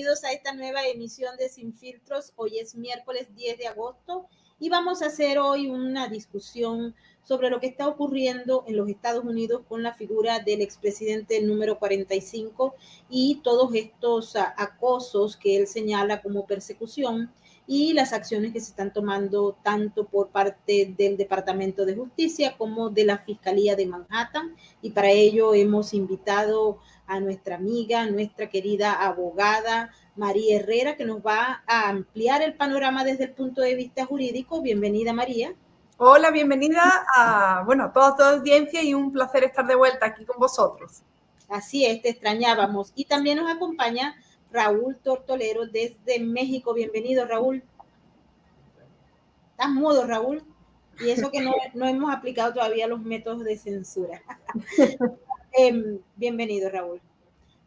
bienvenidos a esta nueva emisión de Sin Filtros. Hoy es miércoles 10 de agosto y vamos a hacer hoy una discusión sobre lo que está ocurriendo en los Estados Unidos con la figura del expresidente número 45 y todos estos acosos que él señala como persecución y las acciones que se están tomando tanto por parte del Departamento de Justicia como de la Fiscalía de Manhattan. Y para ello hemos invitado a nuestra amiga, nuestra querida abogada María Herrera, que nos va a ampliar el panorama desde el punto de vista jurídico. Bienvenida, María. Hola, bienvenida a toda tu audiencia y un placer estar de vuelta aquí con vosotros. Así es, te extrañábamos. Y también nos acompaña Raúl Tortolero desde México. Bienvenido, Raúl. Estás mudo, Raúl. Y eso que no hemos aplicado todavía los métodos de censura. Bienvenido, Raúl.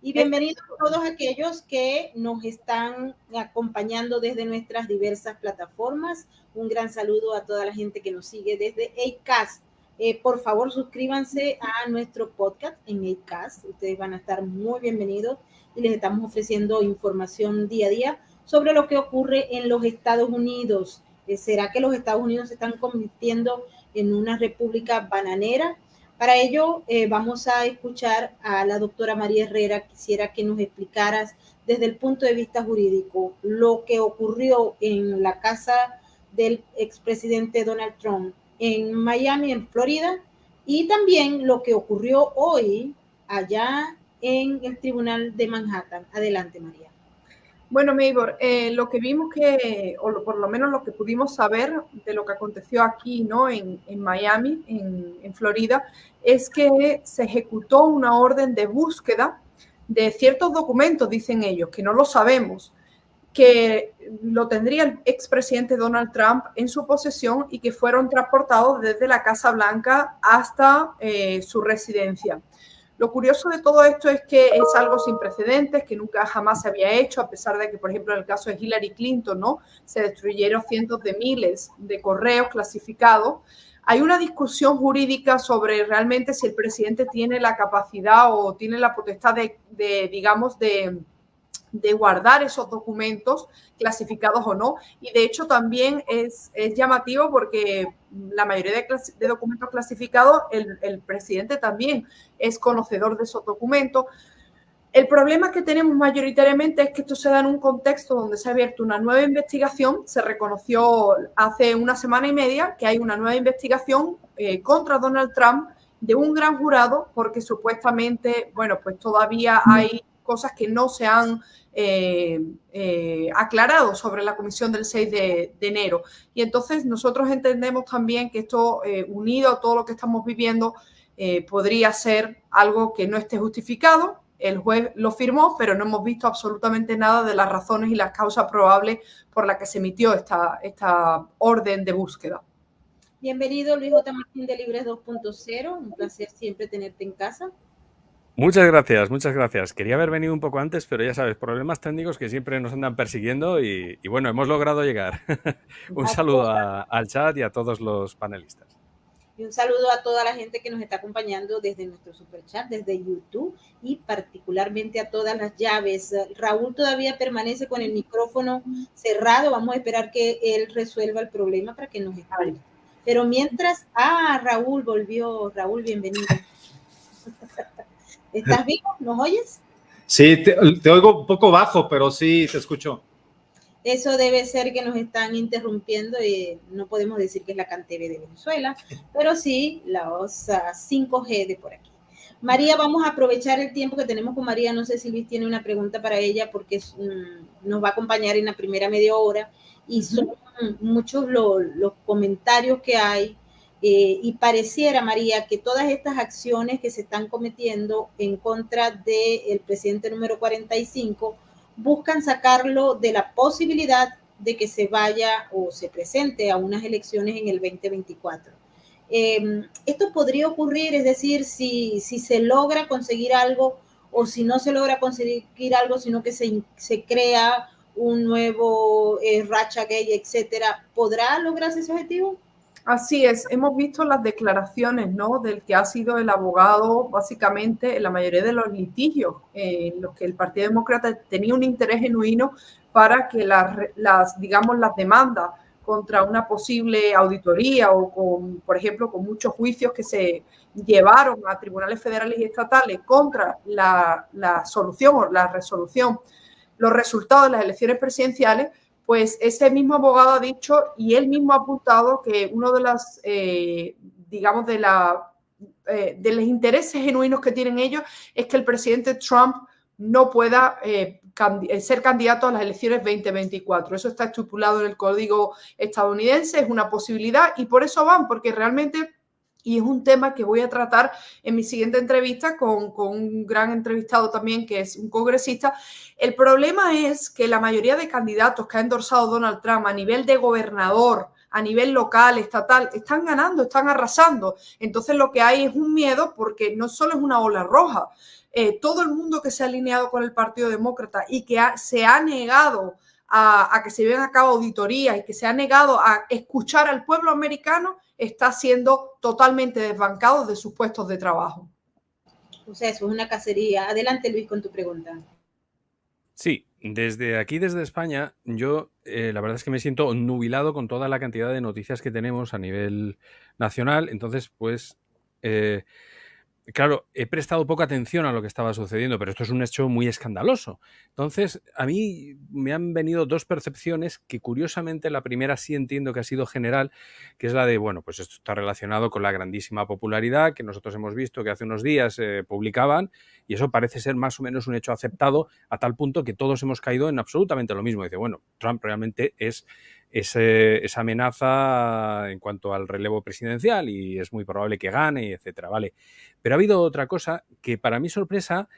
Y bienvenidos a todos aquellos que nos están acompañando desde nuestras diversas plataformas. Un gran saludo a toda la gente que nos sigue desde Acast. Por favor, suscríbanse a nuestro podcast en Acast. Ustedes van a estar muy bienvenidos y les estamos ofreciendo información día a día sobre lo que ocurre en los Estados Unidos. ¿Será que los Estados Unidos se están convirtiendo en una república bananera? Para ello, vamos a escuchar a la doctora María Herrera. Quisiera que nos explicaras desde el punto de vista jurídico lo que ocurrió en la casa del expresidente Donald Trump en Miami, en Florida, y también lo que ocurrió hoy allá en el Tribunal de Manhattan. Adelante, María. Bueno, Maybor, lo que vimos por lo menos lo que pudimos saber de lo que aconteció aquí, ¿no? En Miami, en Florida, es que se ejecutó una orden de búsqueda de ciertos documentos, dicen ellos, que no lo sabemos, que lo tendría el expresidente Donald Trump en su posesión y que fueron transportados desde la Casa Blanca hasta su residencia. Lo curioso de todo esto es que es algo sin precedentes, que nunca jamás se había hecho, a pesar de que, por ejemplo, en el caso de Hillary Clinton, ¿no? Se destruyeron cientos de miles de correos clasificados. Hay una discusión jurídica sobre realmente si el presidente tiene la capacidad o tiene la potestad de guardar esos documentos clasificados o no. Y de hecho también es llamativo porque la mayoría de documentos clasificados, el presidente también es conocedor de esos documentos. El problema que tenemos mayoritariamente es que esto se da en un contexto donde se ha abierto una nueva investigación. Se reconoció hace una semana y media que hay una nueva investigación contra Donald Trump de un gran jurado porque supuestamente, pues todavía hay cosas que no se han aclarado sobre la comisión del 6 de enero. Y entonces nosotros entendemos también que esto, unido a todo lo que estamos viviendo, podría ser algo que no esté justificado. El juez lo firmó, pero no hemos visto absolutamente nada de las razones y las causas probables por las que se emitió esta orden de búsqueda. Bienvenido, Luis J. Martín de Libres 2.0. Un placer siempre tenerte en casa. Muchas gracias, muchas gracias. Quería haber venido un poco antes, pero ya sabes, problemas técnicos que siempre nos andan persiguiendo y bueno, hemos logrado llegar. Un saludo al chat y a todos los panelistas. Y un saludo a toda la gente que nos está acompañando desde nuestro superchat, desde YouTube y particularmente a todas las llaves. Raúl todavía permanece con el micrófono cerrado. Vamos a esperar que él resuelva el problema para que nos explique. Pero mientras, Raúl volvió. Raúl, bienvenido. ¿Estás vivo? ¿Nos oyes? Sí, te oigo un poco bajo, pero sí te escucho. Eso debe ser que nos están interrumpiendo y no podemos decir que es la CanTV de Venezuela, pero sí los 5G de por aquí. María, vamos a aprovechar el tiempo que tenemos con María. No sé si Luis tiene una pregunta para ella porque nos va a acompañar en la primera media hora y son muchos los comentarios que hay. Y pareciera, María, que todas estas acciones que se están cometiendo en contra del presidente número 45 buscan sacarlo de la posibilidad de que se vaya o se presente a unas elecciones en el 2024. Esto podría ocurrir, es decir, si se logra conseguir algo o si no se logra conseguir algo, sino que se crea un nuevo Ratchet, etcétera, ¿podrá lograrse ese objetivo? Así es, hemos visto las declaraciones, ¿no?, del que ha sido el abogado básicamente en la mayoría de los litigios en los que el Partido Demócrata tenía un interés genuino para que digamos, las demandas contra una posible auditoría o por ejemplo, con muchos juicios que se llevaron a tribunales federales y estatales contra la solución o la resolución, los resultados de las elecciones presidenciales, pues ese mismo abogado ha dicho y él mismo ha apuntado que uno de las, digamos, de los intereses genuinos que tienen ellos es que el presidente Trump no pueda ser candidato a las elecciones 2024. Eso está estipulado en el código estadounidense, es una posibilidad y por eso van, porque realmente... Y es un tema que voy a tratar en mi siguiente entrevista con un gran entrevistado también, que es un congresista. El problema es que la mayoría de candidatos que ha endorsado Donald Trump a nivel de gobernador, a nivel local, estatal, están ganando, están arrasando. Entonces lo que hay es un miedo porque no solo es una ola roja. Todo el mundo que se ha alineado con el Partido Demócrata y que se ha negado a que se lleven a cabo auditorías y que se ha negado a escuchar al pueblo americano, está siendo totalmente desbancado de sus puestos de trabajo. O sea, eso es una cacería. Adelante, Luis, con tu pregunta. Sí, desde aquí, desde España, yo la verdad es que me siento nubilado con toda la cantidad de noticias que tenemos a nivel nacional. Entonces, pues... claro, he prestado poca atención a lo que estaba sucediendo, pero esto es un hecho muy escandaloso. Entonces, a mí me han venido dos percepciones que, curiosamente, la primera sí entiendo que ha sido general, que es la de, bueno, pues esto está relacionado con la grandísima popularidad que nosotros hemos visto que hace unos días publicaban, y eso parece ser más o menos un hecho aceptado a tal punto que todos hemos caído en absolutamente lo mismo. Dice, bueno, Trump realmente es esa amenaza en cuanto al relevo presidencial y es muy probable que gane, etcétera, ¿vale? Pero ha habido otra cosa que para mi sorpresa,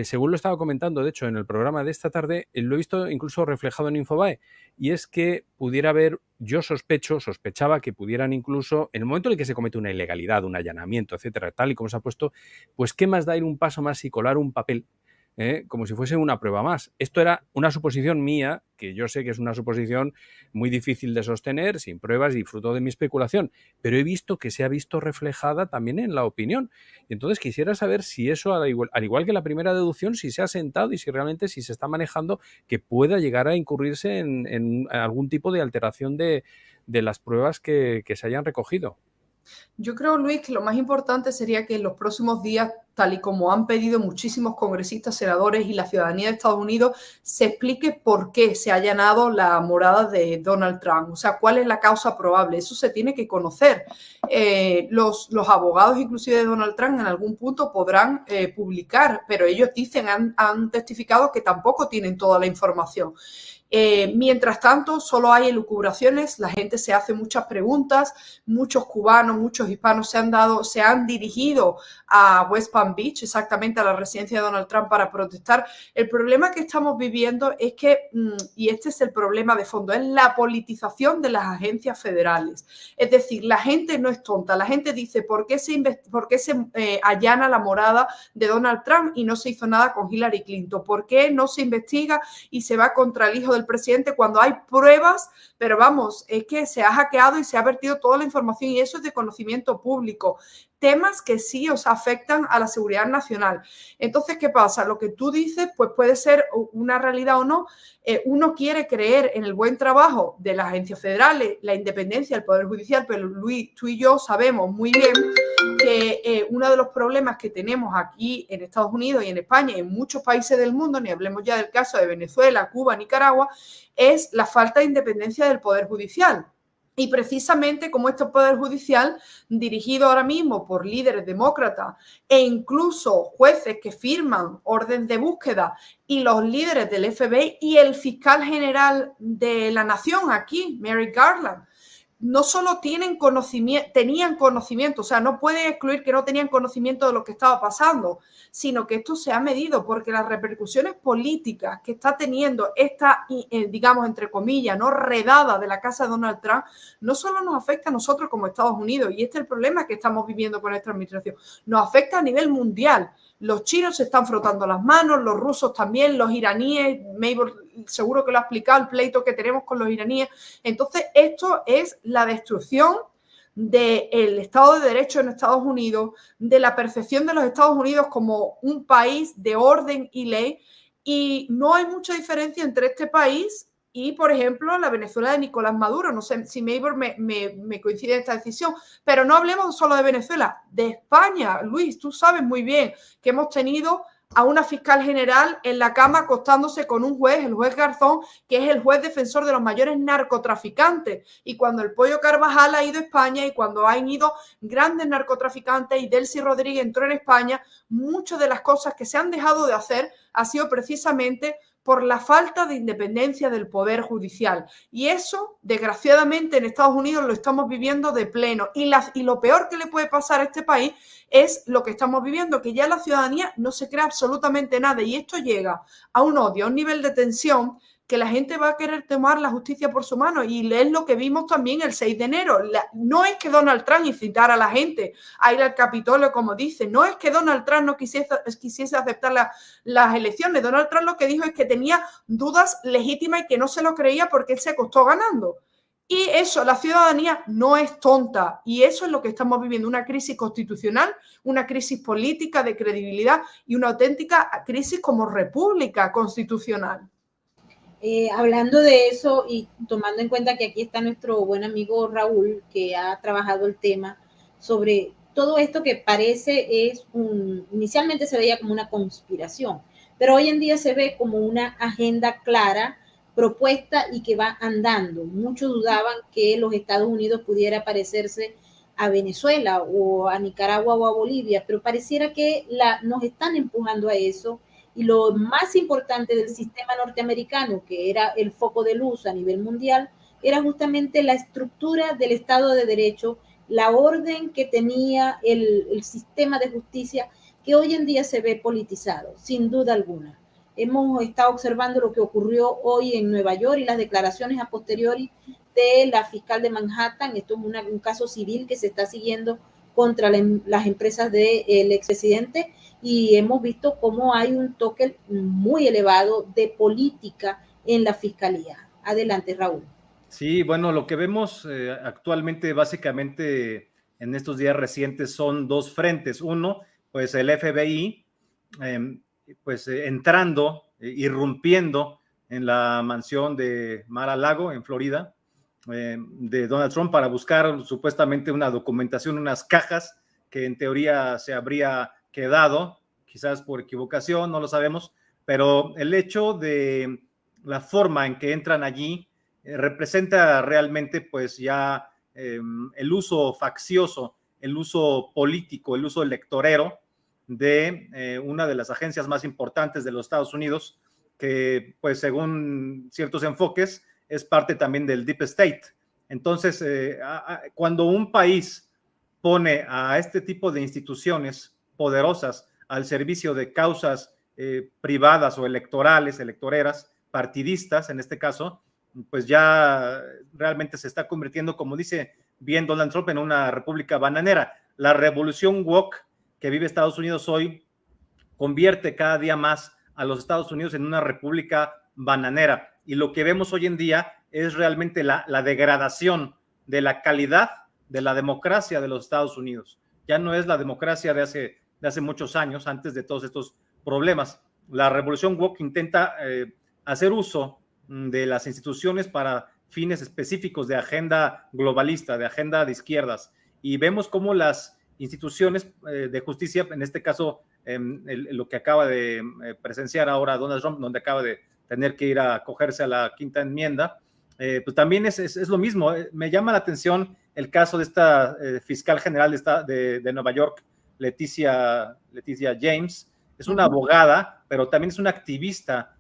según lo estaba comentando, de hecho, en el programa de esta tarde, lo he visto incluso reflejado en Infobae, y es que pudiera haber, yo sospechaba que pudieran incluso, en el momento en el que se comete una ilegalidad, un allanamiento, etcétera, tal y como se ha puesto, pues qué más da ir un paso más y colar un papel, como si fuese una prueba más. Esto era una suposición mía, que yo sé que es una suposición muy difícil de sostener, sin pruebas y fruto de mi especulación, pero he visto que se ha visto reflejada también en la opinión. Y entonces quisiera saber si eso, al igual que la primera deducción, si se ha sentado y si realmente si se está manejando que pueda llegar a incurrirse en algún tipo de alteración de las pruebas que se hayan recogido. Yo creo, Luis, que lo más importante sería que en los próximos días, tal y como han pedido muchísimos congresistas, senadores y la ciudadanía de Estados Unidos, se explique por qué se ha allanado la morada de Donald Trump. O sea, cuál es la causa probable. Eso se tiene que conocer. Los abogados, inclusive de Donald Trump, en algún punto podrán publicar, pero ellos dicen, han testificado que tampoco tienen toda la información. Mientras tanto, solo hay elucubraciones, la gente se hace muchas preguntas, muchos cubanos, muchos hispanos se han dirigido a West Palm Beach, exactamente a la residencia de Donald Trump, para protestar. El problema que estamos viviendo es que, y este es el problema de fondo, es la politización de las agencias federales. Es decir, la gente no es tonta, la gente dice, ¿por qué se allana la morada de Donald Trump y no se hizo nada con Hillary Clinton? ¿Por qué no se investiga y se va contra el hijo del presidente cuando hay pruebas? Pero vamos, es que se ha hackeado y se ha vertido toda la información y eso es de conocimiento público. Temas que sí os afectan a la seguridad nacional. Entonces, ¿qué pasa? Lo que tú dices, pues puede ser una realidad o no. Uno quiere creer en el buen trabajo de las agencias federales, la independencia del Poder Judicial, pero Luis, tú y yo sabemos muy bien que uno de los problemas que tenemos aquí en Estados Unidos y en España y en muchos países del mundo, ni hablemos ya del caso de Venezuela, Cuba, Nicaragua, es la falta de independencia del Poder Judicial. Y precisamente como este Poder Judicial, dirigido ahora mismo por líderes demócratas e incluso jueces que firman orden de búsqueda y los líderes del FBI y el fiscal general de la nación aquí, Merrick Garland, no solo tenían conocimiento, o sea, no pueden excluir que no tenían conocimiento de lo que estaba pasando, sino que esto se ha medido porque las repercusiones políticas que está teniendo esta, digamos, entre comillas, no redada de la casa de Donald Trump, no solo nos afecta a nosotros como Estados Unidos, y este es el problema que estamos viviendo con esta administración, nos afecta a nivel mundial. Los chinos se están frotando las manos, los rusos también, los iraníes, Maybor seguro que lo ha explicado, el pleito que tenemos con los iraníes. Entonces, esto es la destrucción del Estado de Derecho en Estados Unidos, de la percepción de los Estados Unidos como un país de orden y ley, y no hay mucha diferencia entre este país y, por ejemplo, la Venezuela de Nicolás Maduro. No sé si Maybor me coincide en esta decisión, pero no hablemos solo de Venezuela, de España. Luis, tú sabes muy bien que hemos tenido a una fiscal general en la cama acostándose con un juez, el juez Garzón, que es el juez defensor de los mayores narcotraficantes. Y cuando el Pollo Carvajal ha ido a España y cuando han ido grandes narcotraficantes y Delcy Rodríguez entró en España, muchas de las cosas que se han dejado de hacer ha sido precisamente por la falta de independencia del Poder Judicial. Y eso, desgraciadamente, en Estados Unidos lo estamos viviendo de pleno. Y lo peor que le puede pasar a este país es lo que estamos viviendo, que ya la ciudadanía no se cree absolutamente nada. Y esto llega a un odio, a un nivel de tensión, que la gente va a querer tomar la justicia por su mano, y es lo que vimos también el 6 de enero. No es que Donald Trump incitara a la gente a ir al Capitolio, como dice, no es que Donald Trump no quisiese aceptar las elecciones. Donald Trump lo que dijo es que tenía dudas legítimas y que no se lo creía porque él se acostó ganando. Y eso, la ciudadanía no es tonta, y eso es lo que estamos viviendo, una crisis constitucional, una crisis política de credibilidad y una auténtica crisis como república constitucional. Hablando de eso y tomando en cuenta que aquí está nuestro buen amigo Raúl, que ha trabajado el tema sobre todo esto que parece inicialmente se veía como una conspiración, pero hoy en día se ve como una agenda clara, propuesta y que va andando. Muchos dudaban que los Estados Unidos pudiera parecerse a Venezuela o a Nicaragua o a Bolivia, pero pareciera que nos están empujando a eso. Y lo más importante del sistema norteamericano, que era el foco de luz a nivel mundial, era justamente la estructura del Estado de Derecho, la orden que tenía el sistema de justicia, que hoy en día se ve politizado, sin duda alguna. Hemos estado observando lo que ocurrió hoy en Nueva York y las declaraciones a posteriori de la fiscal de Manhattan. Esto es un caso civil que se está siguiendo contra las empresas del expresidente, y hemos visto cómo hay un toque muy elevado de política en la fiscalía. Adelante, Raúl. Sí, bueno, lo que vemos actualmente básicamente en estos días recientes son dos frentes. Uno, pues el FBI, entrando, irrumpiendo en la mansión de Mar-a-Lago, en Florida, de Donald Trump, para buscar supuestamente una documentación, unas cajas que en teoría se habría quedado, quizás por equivocación, no lo sabemos, pero el hecho de la forma en que entran allí representa realmente pues ya el uso faccioso, el uso político, el uso electorero de una de las agencias más importantes de los Estados Unidos, que pues según ciertos enfoques es parte también del Deep State. Entonces, cuando un país pone a este tipo de instituciones poderosas al servicio de causas privadas o electoreras, partidistas en este caso, pues ya realmente se está convirtiendo, como dice bien Donald Trump, en una república bananera. La revolución woke que vive Estados Unidos hoy convierte cada día más a los Estados Unidos en una república bananera, y lo que vemos hoy en día es realmente la degradación de la calidad de la democracia de los Estados Unidos. Ya no es la democracia de hace muchos años, antes de todos estos problemas. La revolución woke intenta hacer uso de las instituciones para fines específicos de agenda globalista, de agenda de izquierdas, y vemos cómo las instituciones de justicia, en este caso lo que acaba de presenciar ahora Donald Trump, donde acaba de tener que ir a acogerse a la quinta enmienda, pues también es lo mismo. Me llama la atención el caso de esta fiscal general de Nueva York, Leticia James. Es una abogada, pero también es una activista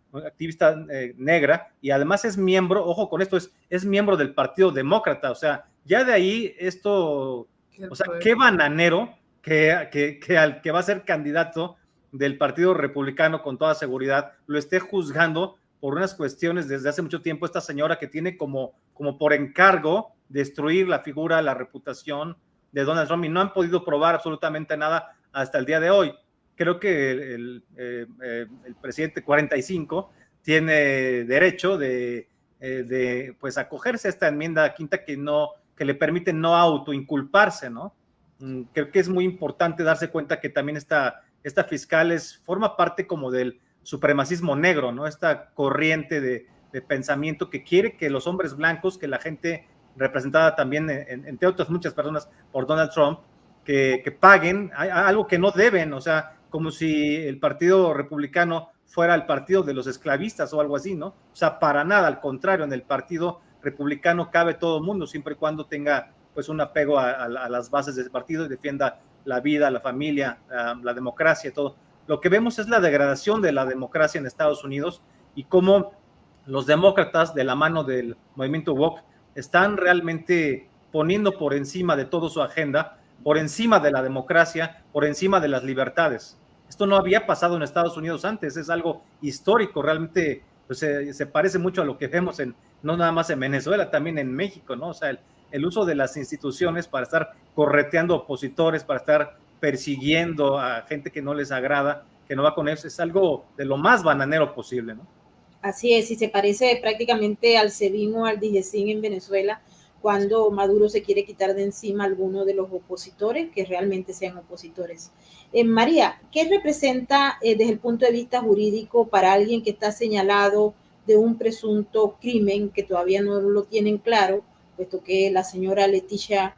negra, y además es miembro, ojo con esto, es miembro del Partido Demócrata. O sea, ya de ahí esto, o sea, qué bananero que al que va a ser candidato del Partido Republicano con toda seguridad lo esté juzgando por unas cuestiones desde hace mucho tiempo, esta señora que tiene como por encargo destruir la figura, la reputación de Donald Trump, y no han podido probar absolutamente nada hasta el día de hoy. Creo que el presidente 45 tiene derecho de pues acogerse a esta enmienda quinta que que le permiten no autoinculparse, ¿no? Creo que es muy importante darse cuenta que también esta fiscal forma parte como del supremacismo negro, ¿no? Esta corriente de pensamiento que quiere que los hombres blancos, que la gente representada también, entre otras muchas personas, por Donald Trump, que paguen algo que no deben, o sea, como si el Partido Republicano fuera el partido de los esclavistas o algo así, ¿no? O sea, para nada, al contrario, en el Partido Republicano cabe todo el mundo, siempre y cuando tenga pues un apego a las bases del partido y defienda la vida, la familia, la democracia, todo. Lo que vemos es la degradación de la democracia en Estados Unidos y cómo los demócratas, de la mano del movimiento woke, están realmente poniendo por encima de todo su agenda, por encima de la democracia, por encima de las libertades. Esto no había pasado en Estados Unidos antes, es algo histórico, realmente pues, se parece mucho a lo que vemos no nada más en Venezuela, también en México, ¿no? O sea, el uso de las instituciones para estar correteando opositores, para estar persiguiendo a gente que no les agrada, que no va con ellos, es algo de lo más bananero posible, ¿no? Así es, y se parece prácticamente al SEBIN o al DIGESIN en Venezuela, cuando Maduro se quiere quitar de encima a alguno de los opositores que realmente sean opositores. María, ¿qué representa desde el punto de vista jurídico para alguien que está señalado de un presunto crimen que todavía no lo tienen claro, puesto que la señora Leticia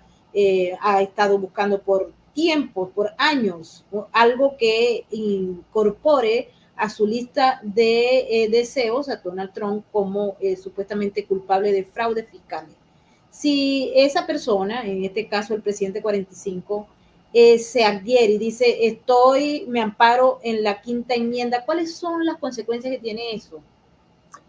ha estado buscando por tiempo, por años, algo que incorpore a su lista de deseos a Donald Trump como supuestamente culpable de fraude fiscal? Si esa persona, en este caso el presidente 45, se adhiere y dice, me amparo en la quinta enmienda, ¿cuáles son las consecuencias que tiene eso?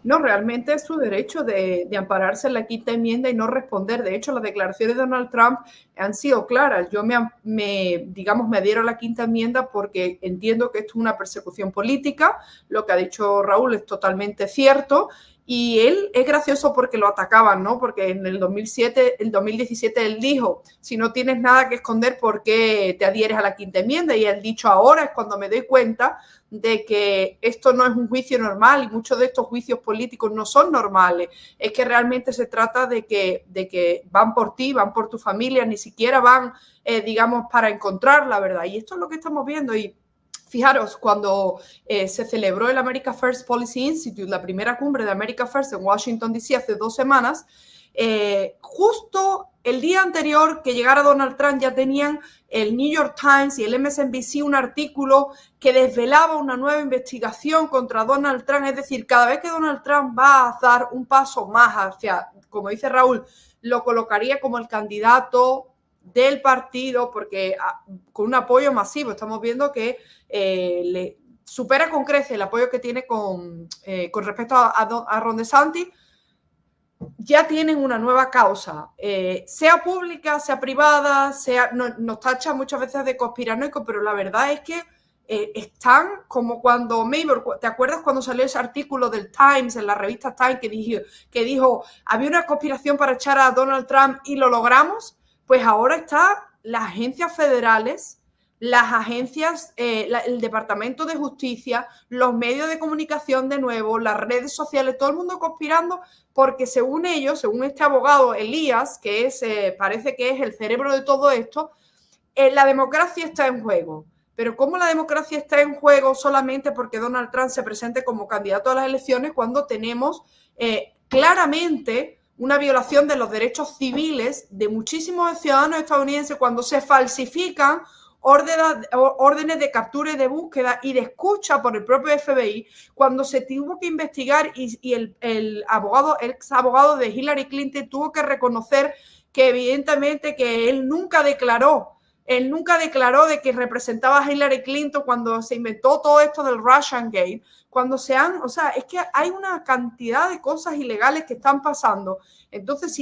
No, realmente es su derecho de ampararse en la quinta enmienda y no responder. De hecho, las declaraciones de Donald Trump han sido claras. Yo me adhiero a la quinta enmienda porque entiendo que esto es una persecución política. Lo que ha dicho Raúl es totalmente cierto. Y él es gracioso porque lo atacaban, ¿no? Porque en el 2017 él dijo, si no tienes nada que esconder, ¿por qué te adhieres a la quinta enmienda? Y él dicho, ahora es cuando me doy cuenta de que esto no es un juicio normal y muchos de estos juicios políticos no son normales. Es que realmente se trata de que van por ti, van por tu familia, ni siquiera van, digamos, para encontrar la verdad. Y esto es lo que estamos viendo. Y fijaros, cuando se celebró el America First Policy Institute, la primera cumbre de America First en Washington, D.C. hace 2 semanas, justo el día anterior que llegara Donald Trump ya tenían el New York Times y el MSNBC un artículo que desvelaba una nueva investigación contra Donald Trump. Es decir, cada vez que Donald Trump va a dar un paso más hacia, como dice Raúl, lo colocaría como el candidato del partido, porque con un apoyo masivo estamos viendo que le supera con creces el apoyo que tiene con respecto a Ron DeSantis. Ya tienen una nueva causa, sea pública, sea privada, nos tacha muchas veces de conspiranoicos, pero la verdad es que están como cuando Maybor, ¿te acuerdas cuando salió ese artículo del Times, en la revista Times, que dijo había una conspiración para echar a Donald Trump y lo logramos? Pues ahora están las agencias federales, las agencias, el Departamento de Justicia, los medios de comunicación de nuevo, las redes sociales, todo el mundo conspirando porque según ellos, según este abogado Elías, que parece que es el cerebro de todo esto, la democracia está en juego. Pero ¿cómo la democracia está en juego solamente porque Donald Trump se presente como candidato a las elecciones cuando tenemos claramente una violación de los derechos civiles de muchísimos ciudadanos estadounidenses cuando se falsifican órdenes de captura y de búsqueda y de escucha por el propio FBI, cuando se tuvo que investigar y el ex abogado de Hillary Clinton tuvo que reconocer que evidentemente que él nunca declaró de que representaba a Hillary Clinton cuando se inventó todo esto del Russian Gate, es que hay una cantidad de cosas ilegales que están pasando. Entonces,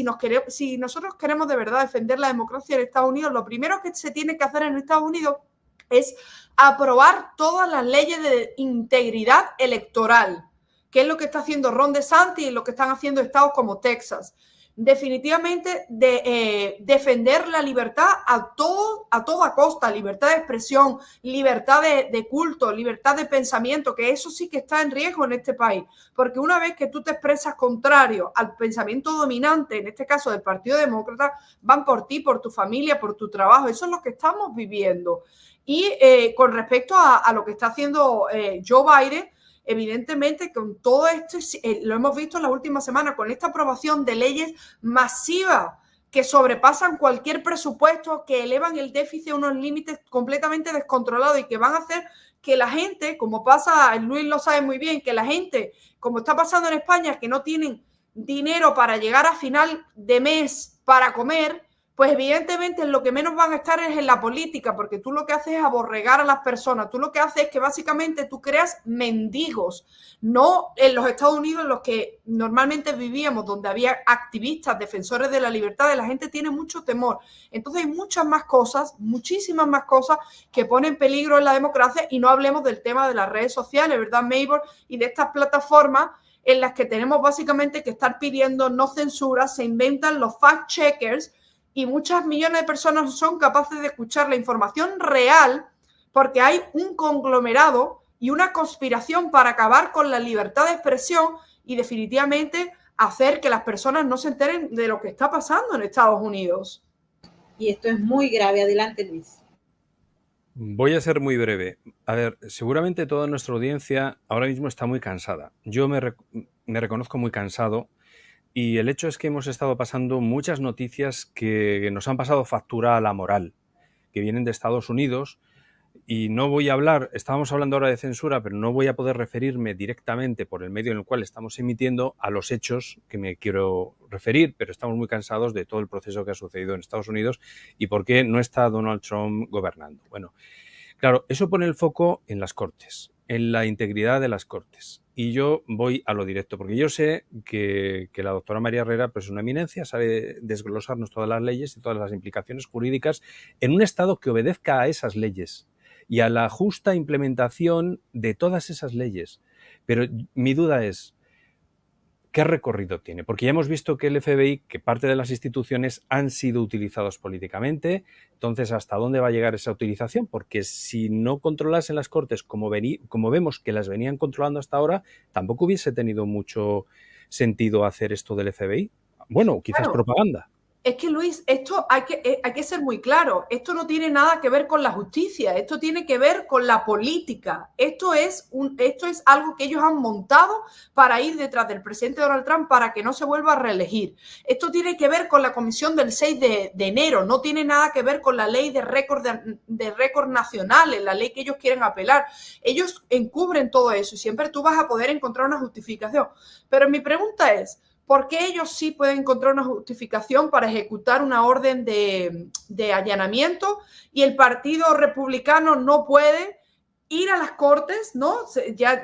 si nosotros queremos de verdad defender la democracia en Estados Unidos, lo primero que se tiene que hacer en Estados Unidos es aprobar todas las leyes de integridad electoral, que es lo que está haciendo Ron DeSantis y lo que están haciendo estados como Texas. definitivamente defender la libertad a toda costa, libertad de expresión, libertad de culto, libertad de pensamiento, que eso sí que está en riesgo en este país, porque una vez que tú te expresas contrario al pensamiento dominante, en este caso del Partido Demócrata, van por ti, por tu familia, por tu trabajo. Eso es lo que estamos viviendo. Y con respecto a lo que está haciendo Joe Biden, evidentemente con todo esto, lo hemos visto en la última semana, con esta aprobación de leyes masivas que sobrepasan cualquier presupuesto, que elevan el déficit a unos límites completamente descontrolados y que van a hacer que la gente, como pasa, Luis lo sabe muy bien, que la gente, como está pasando en España, que no tienen dinero para llegar a final de mes para comer, pues evidentemente lo que menos van a estar es en la política, porque tú lo que haces es aborregar a las personas, tú lo que haces es que básicamente tú creas mendigos, no en los Estados Unidos en los que normalmente vivíamos, donde había activistas, defensores de la libertad, la gente tiene mucho temor. Entonces hay muchas más cosas, muchísimas más cosas que ponen en peligro en la democracia, y no hablemos del tema de las redes sociales, ¿verdad, Maybor? Y de estas plataformas en las que tenemos básicamente que estar pidiendo no censura, se inventan los fact-checkers, y muchas millones de personas no son capaces de escuchar la información real porque hay un conglomerado y una conspiración para acabar con la libertad de expresión y definitivamente hacer que las personas no se enteren de lo que está pasando en Estados Unidos. Y esto es muy grave. Adelante, Luis. Voy a ser muy breve. A ver, seguramente toda nuestra audiencia ahora mismo está muy cansada. Yo me reconozco muy cansado. Y el hecho es que hemos estado pasando muchas noticias que nos han pasado factura a la moral, que vienen de Estados Unidos, y no voy a hablar, estábamos hablando ahora de censura, pero no voy a poder referirme directamente por el medio en el cual estamos emitiendo a los hechos que me quiero referir, pero estamos muy cansados de todo el proceso que ha sucedido en Estados Unidos y por qué no está Donald Trump gobernando. Bueno, claro, eso pone el foco en las Cortes, en la integridad de las Cortes. Y yo voy a lo directo, porque yo sé que la doctora María Herrera pues, es una eminencia, sabe desglosarnos todas las leyes y todas las implicaciones jurídicas en un Estado que obedezca a esas leyes y a la justa implementación de todas esas leyes. Pero mi duda es, ¿qué recorrido tiene? Porque ya hemos visto que el FBI, que parte de las instituciones han sido utilizados políticamente, entonces ¿hasta dónde va a llegar esa utilización? Porque si no controlasen las Cortes como vemos que las venían controlando hasta ahora, tampoco hubiese tenido mucho sentido hacer esto del FBI. Bueno, quizás claro. Propaganda. Es que, Luis, esto hay que ser muy claro. Esto no tiene nada que ver con la justicia. Esto tiene que ver con la política. Esto es algo que ellos han montado para ir detrás del presidente Donald Trump para que no se vuelva a reelegir. Esto tiene que ver con la comisión del 6 de enero. No tiene nada que ver con la ley de récord nacionales, la ley que ellos quieren apelar. Ellos encubren todo eso y siempre tú vas a poder encontrar una justificación. Pero mi pregunta es, ¿por qué ellos sí pueden encontrar una justificación para ejecutar una orden de allanamiento y el Partido Republicano no puede ir a las Cortes, ¿no? Ya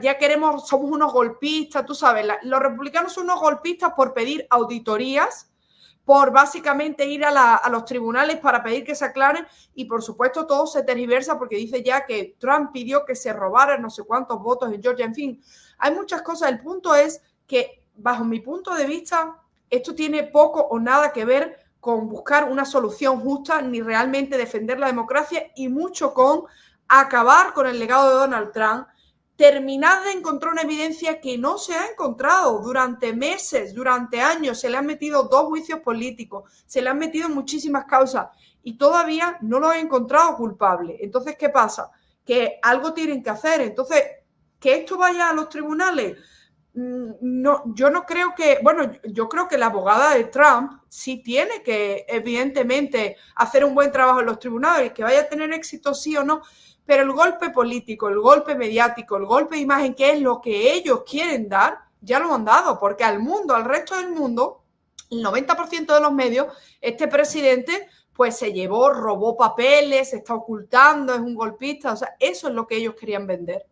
somos unos golpistas, tú sabes, los republicanos son unos golpistas por pedir auditorías, por básicamente ir a los tribunales para pedir que se aclaren y por supuesto todo se tergiversa porque dice ya que Trump pidió que se robaran no sé cuántos votos en Georgia, en fin, hay muchas cosas. El punto es que bajo mi punto de vista, esto tiene poco o nada que ver con buscar una solución justa ni realmente defender la democracia y mucho con acabar con el legado de Donald Trump, terminar de encontrar una evidencia que no se ha encontrado durante meses, durante años. Se le han metido 2 juicios políticos, se le han metido muchísimas causas y todavía no lo han encontrado culpable. Entonces, ¿qué pasa? Que algo tienen que hacer. Entonces, que esto vaya a los tribunales. No, yo no creo que, bueno, yo creo que la abogada de Trump sí tiene que, evidentemente, hacer un buen trabajo en los tribunales, que vaya a tener éxito sí o no, pero el golpe político, el golpe mediático, el golpe de imagen, que es lo que ellos quieren dar, ya lo han dado, porque al mundo, al resto del mundo, el 90% de los medios, este presidente, pues se llevó, robó papeles, se está ocultando, es un golpista, o sea, eso es lo que ellos querían vender.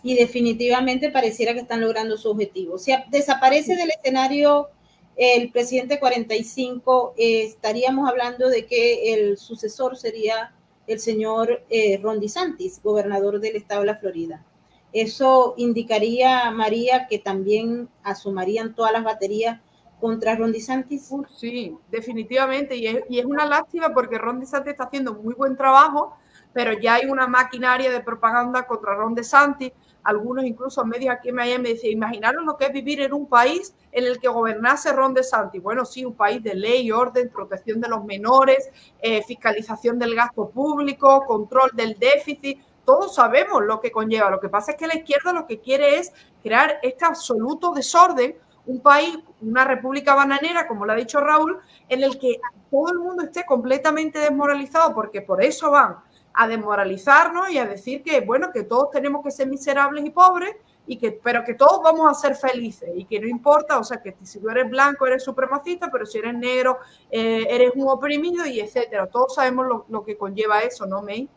Y definitivamente pareciera que están logrando su objetivo. Si desaparece del escenario el presidente 45, estaríamos hablando de que el sucesor sería el señor Ron DeSantis, gobernador del estado de la Florida. Eso indicaría, María, que también asumirían todas las baterías contra Ron DeSantis? Sí, definitivamente, y es una lástima porque Ron DeSantis está haciendo muy buen trabajo, pero ya hay una maquinaria de propaganda contra Ron DeSantis. Algunos, incluso medios aquí en Miami, decían, imaginaros lo que es vivir en un país en el que gobernase Ron DeSantis. Bueno, sí, un país de ley, orden, protección de los menores, fiscalización del gasto público, control del déficit. Todos sabemos lo que conlleva. Lo que pasa es que la izquierda lo que quiere es crear este absoluto desorden, un país, una república bananera, como lo ha dicho Raúl, en el que todo el mundo esté completamente desmoralizado, porque por eso van a desmoralizarnos y a decir que, bueno, que todos tenemos que ser miserables y pobres, pero que todos vamos a ser felices y que no importa, o sea, que si tú eres blanco eres supremacista, pero si eres negro eres un oprimido y etcétera. Todos sabemos lo que conlleva eso, ¿no, May?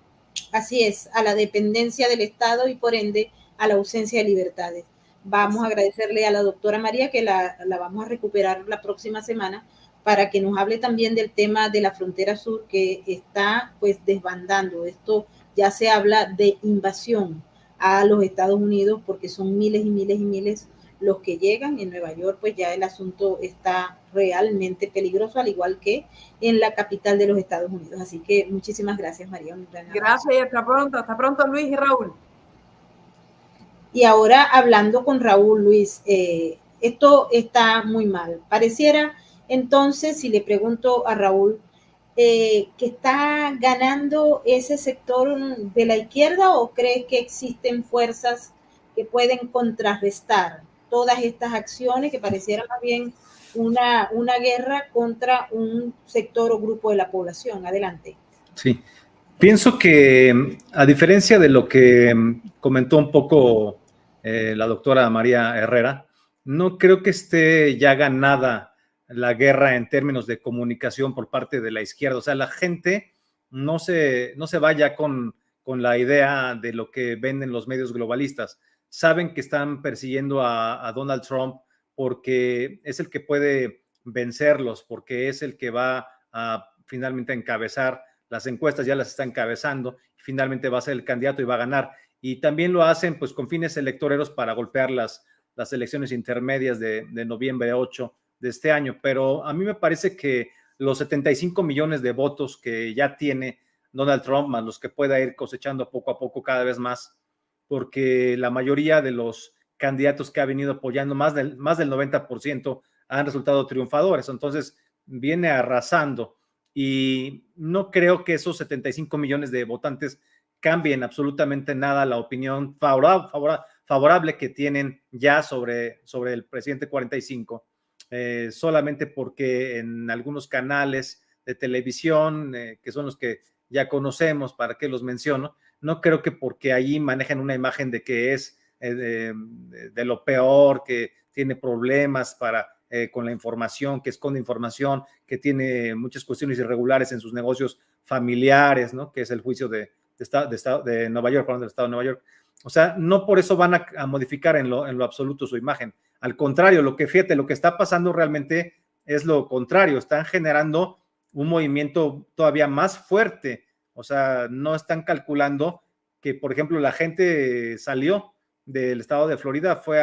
Así es, a la dependencia del Estado y por ende a la ausencia de libertades. Vamos a agradecerle a la doctora María, que la vamos a recuperar la próxima semana, para que nos hable también del tema de la frontera sur, que está pues desbandando. Esto ya se habla de invasión a los Estados Unidos, porque son miles y miles y miles los que llegan. En Nueva York pues ya el asunto está realmente peligroso, al igual que en la capital de los Estados Unidos. Así que muchísimas gracias, María. Gracias y hasta pronto Luis y Raúl. Y ahora hablando con Raúl, Luis, esto está muy mal. Pareciera entonces, si le pregunto a Raúl, que está ganando ese sector de la izquierda, o cree que existen fuerzas que pueden contrarrestar todas estas acciones, que pareciera más bien una guerra contra un sector o grupo de la población? Adelante. Sí, pienso que a diferencia de lo que comentó un poco la doctora María Herrera, no creo que esté ya ganada la guerra en términos de comunicación por parte de la izquierda. O sea, la gente no se vaya con la idea de lo que venden los medios globalistas. Saben que están persiguiendo a Donald Trump porque es el que puede vencerlos, porque es el que va a finalmente encabezar las encuestas, ya las está encabezando, y finalmente va a ser el candidato y va a ganar. Y también lo hacen pues con fines electoreros para golpear las elecciones intermedias de noviembre 8 de este año. Pero a mí me parece que los 75 millones de votos que ya tiene Donald Trump, más los que pueda ir cosechando poco a poco cada vez más, porque la mayoría de los candidatos que ha venido apoyando, más del 90%, han resultado triunfadores. Entonces viene arrasando, y no creo que esos 75 millones de votantes cambien absolutamente nada la opinión favorable que tienen ya sobre el presidente 45, solamente porque en algunos canales de televisión, que son los que ya conocemos, ¿para qué los menciono? No creo que porque allí manejan una imagen de que es de lo peor, que tiene problemas con la información, que esconde información, que tiene muchas cuestiones irregulares en sus negocios familiares, ¿no? Que es el juicio de Nueva York, del estado de Nueva York. O sea, no por eso van a modificar en lo absoluto su imagen. Al contrario, lo que está pasando realmente es lo contrario. Están generando un movimiento todavía más fuerte. O sea, no están calculando que, por ejemplo, la gente salió del estado de Florida, fue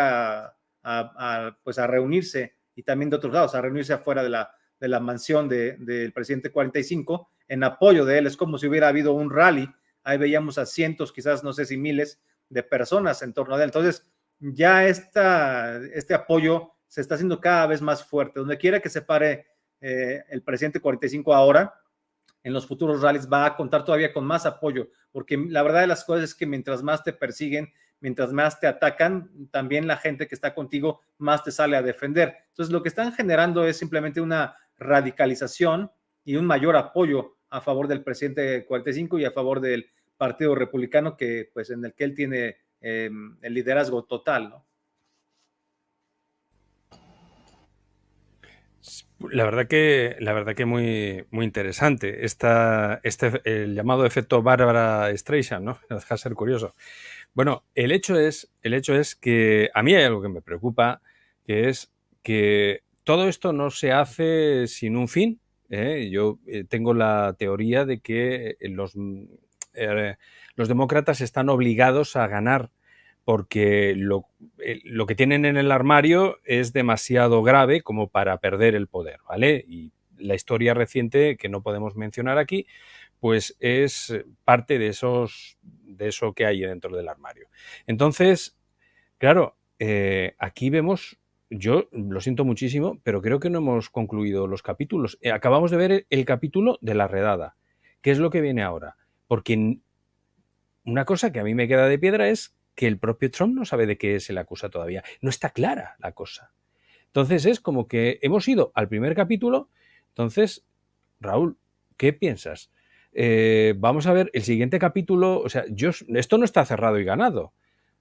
pues a reunirse, y también de otros lados, a reunirse afuera de la mansión del presidente 45 en apoyo de él. Es como si hubiera habido un rally. Ahí veíamos a cientos, quizás no sé si miles de personas en torno a él. Entonces ya este apoyo se está haciendo cada vez más fuerte. Donde quiera que se pare el presidente 45 ahora, en los futuros rallies va a contar todavía con más apoyo, porque la verdad de las cosas es que mientras más te persiguen, mientras más te atacan, también la gente que está contigo más te sale a defender. Entonces lo que están generando es simplemente una radicalización y un mayor apoyo a favor del presidente 45 y a favor del Partido Republicano, que pues en el que él tiene el liderazgo total, ¿no? La verdad que muy, muy interesante. El llamado efecto Barbara Streisand, ¿no? No deja de ser curioso. Bueno, el hecho es que a mí hay algo que me preocupa, que es que todo esto no se hace sin un fin. Yo tengo la teoría de que los demócratas están obligados a ganar porque lo que tienen en el armario es demasiado grave como para perder el poder, ¿vale? Y la historia reciente, que no podemos mencionar aquí, pues es parte de eso que hay dentro del armario. Entonces, claro, aquí vemos, yo lo siento muchísimo, pero creo que no hemos concluido los capítulos. Acabamos de ver el capítulo de la redada. ¿Qué es lo que viene ahora? Porque una cosa que a mí me queda de piedra es que el propio Trump no sabe de qué se le acusa todavía. No está clara la cosa. Entonces es como que hemos ido al primer capítulo. Entonces, Raúl, ¿qué piensas? Vamos a ver el siguiente capítulo. O sea, esto no está cerrado y ganado. O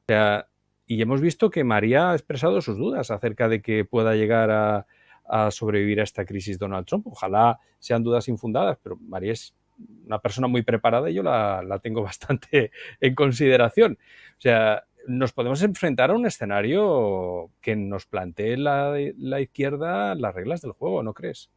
sea, y hemos visto que María ha expresado sus dudas acerca de que pueda llegar a sobrevivir a esta crisis Donald Trump. Ojalá sean dudas infundadas, pero María es una persona muy preparada y yo la tengo bastante en consideración. O sea, nos podemos enfrentar a un escenario que nos plantee la izquierda las reglas del juego, ¿no crees?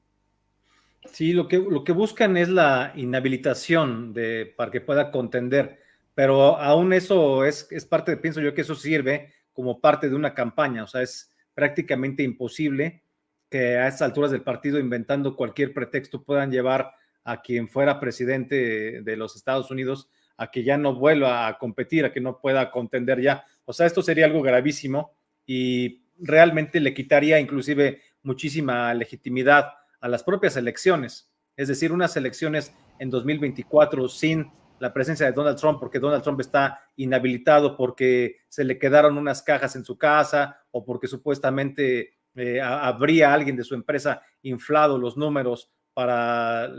Sí, lo que buscan es la inhabilitación para que pueda contender, pero aún eso es parte pienso yo que eso sirve como parte de una campaña, o sea, es prácticamente imposible que a estas alturas del partido, inventando cualquier pretexto, puedan llevar a quien fuera presidente de los Estados Unidos a que ya no vuelva a competir, a que no pueda contender ya. O sea, esto sería algo gravísimo y realmente le quitaría inclusive muchísima legitimidad a las propias elecciones, es decir, unas elecciones en 2024 sin la presencia de Donald Trump, porque Donald Trump está inhabilitado porque se le quedaron unas cajas en su casa o porque supuestamente habría alguien de su empresa inflado los números para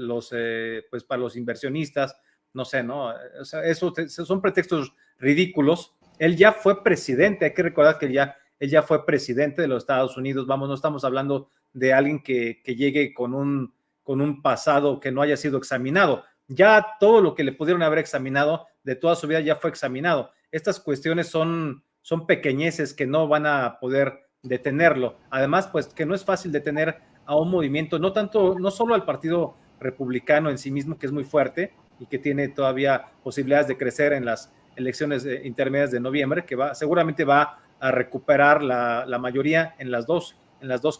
para los inversionistas, no sé, ¿no? O sea, eso son pretextos ridículos. Él ya fue presidente, hay que recordar que él ya fue presidente de los Estados Unidos, vamos, no estamos hablando de alguien que llegue con un pasado que no haya sido examinado. Ya todo lo que le pudieron haber examinado de toda su vida ya fue examinado. Estas cuestiones son pequeñeces que no van a poder detenerlo. Además, pues que no es fácil detener a un movimiento, no solo al Partido Republicano en sí mismo, que es muy fuerte y que tiene todavía posibilidades de crecer en las elecciones intermedias de noviembre, que seguramente va a recuperar la mayoría en las dos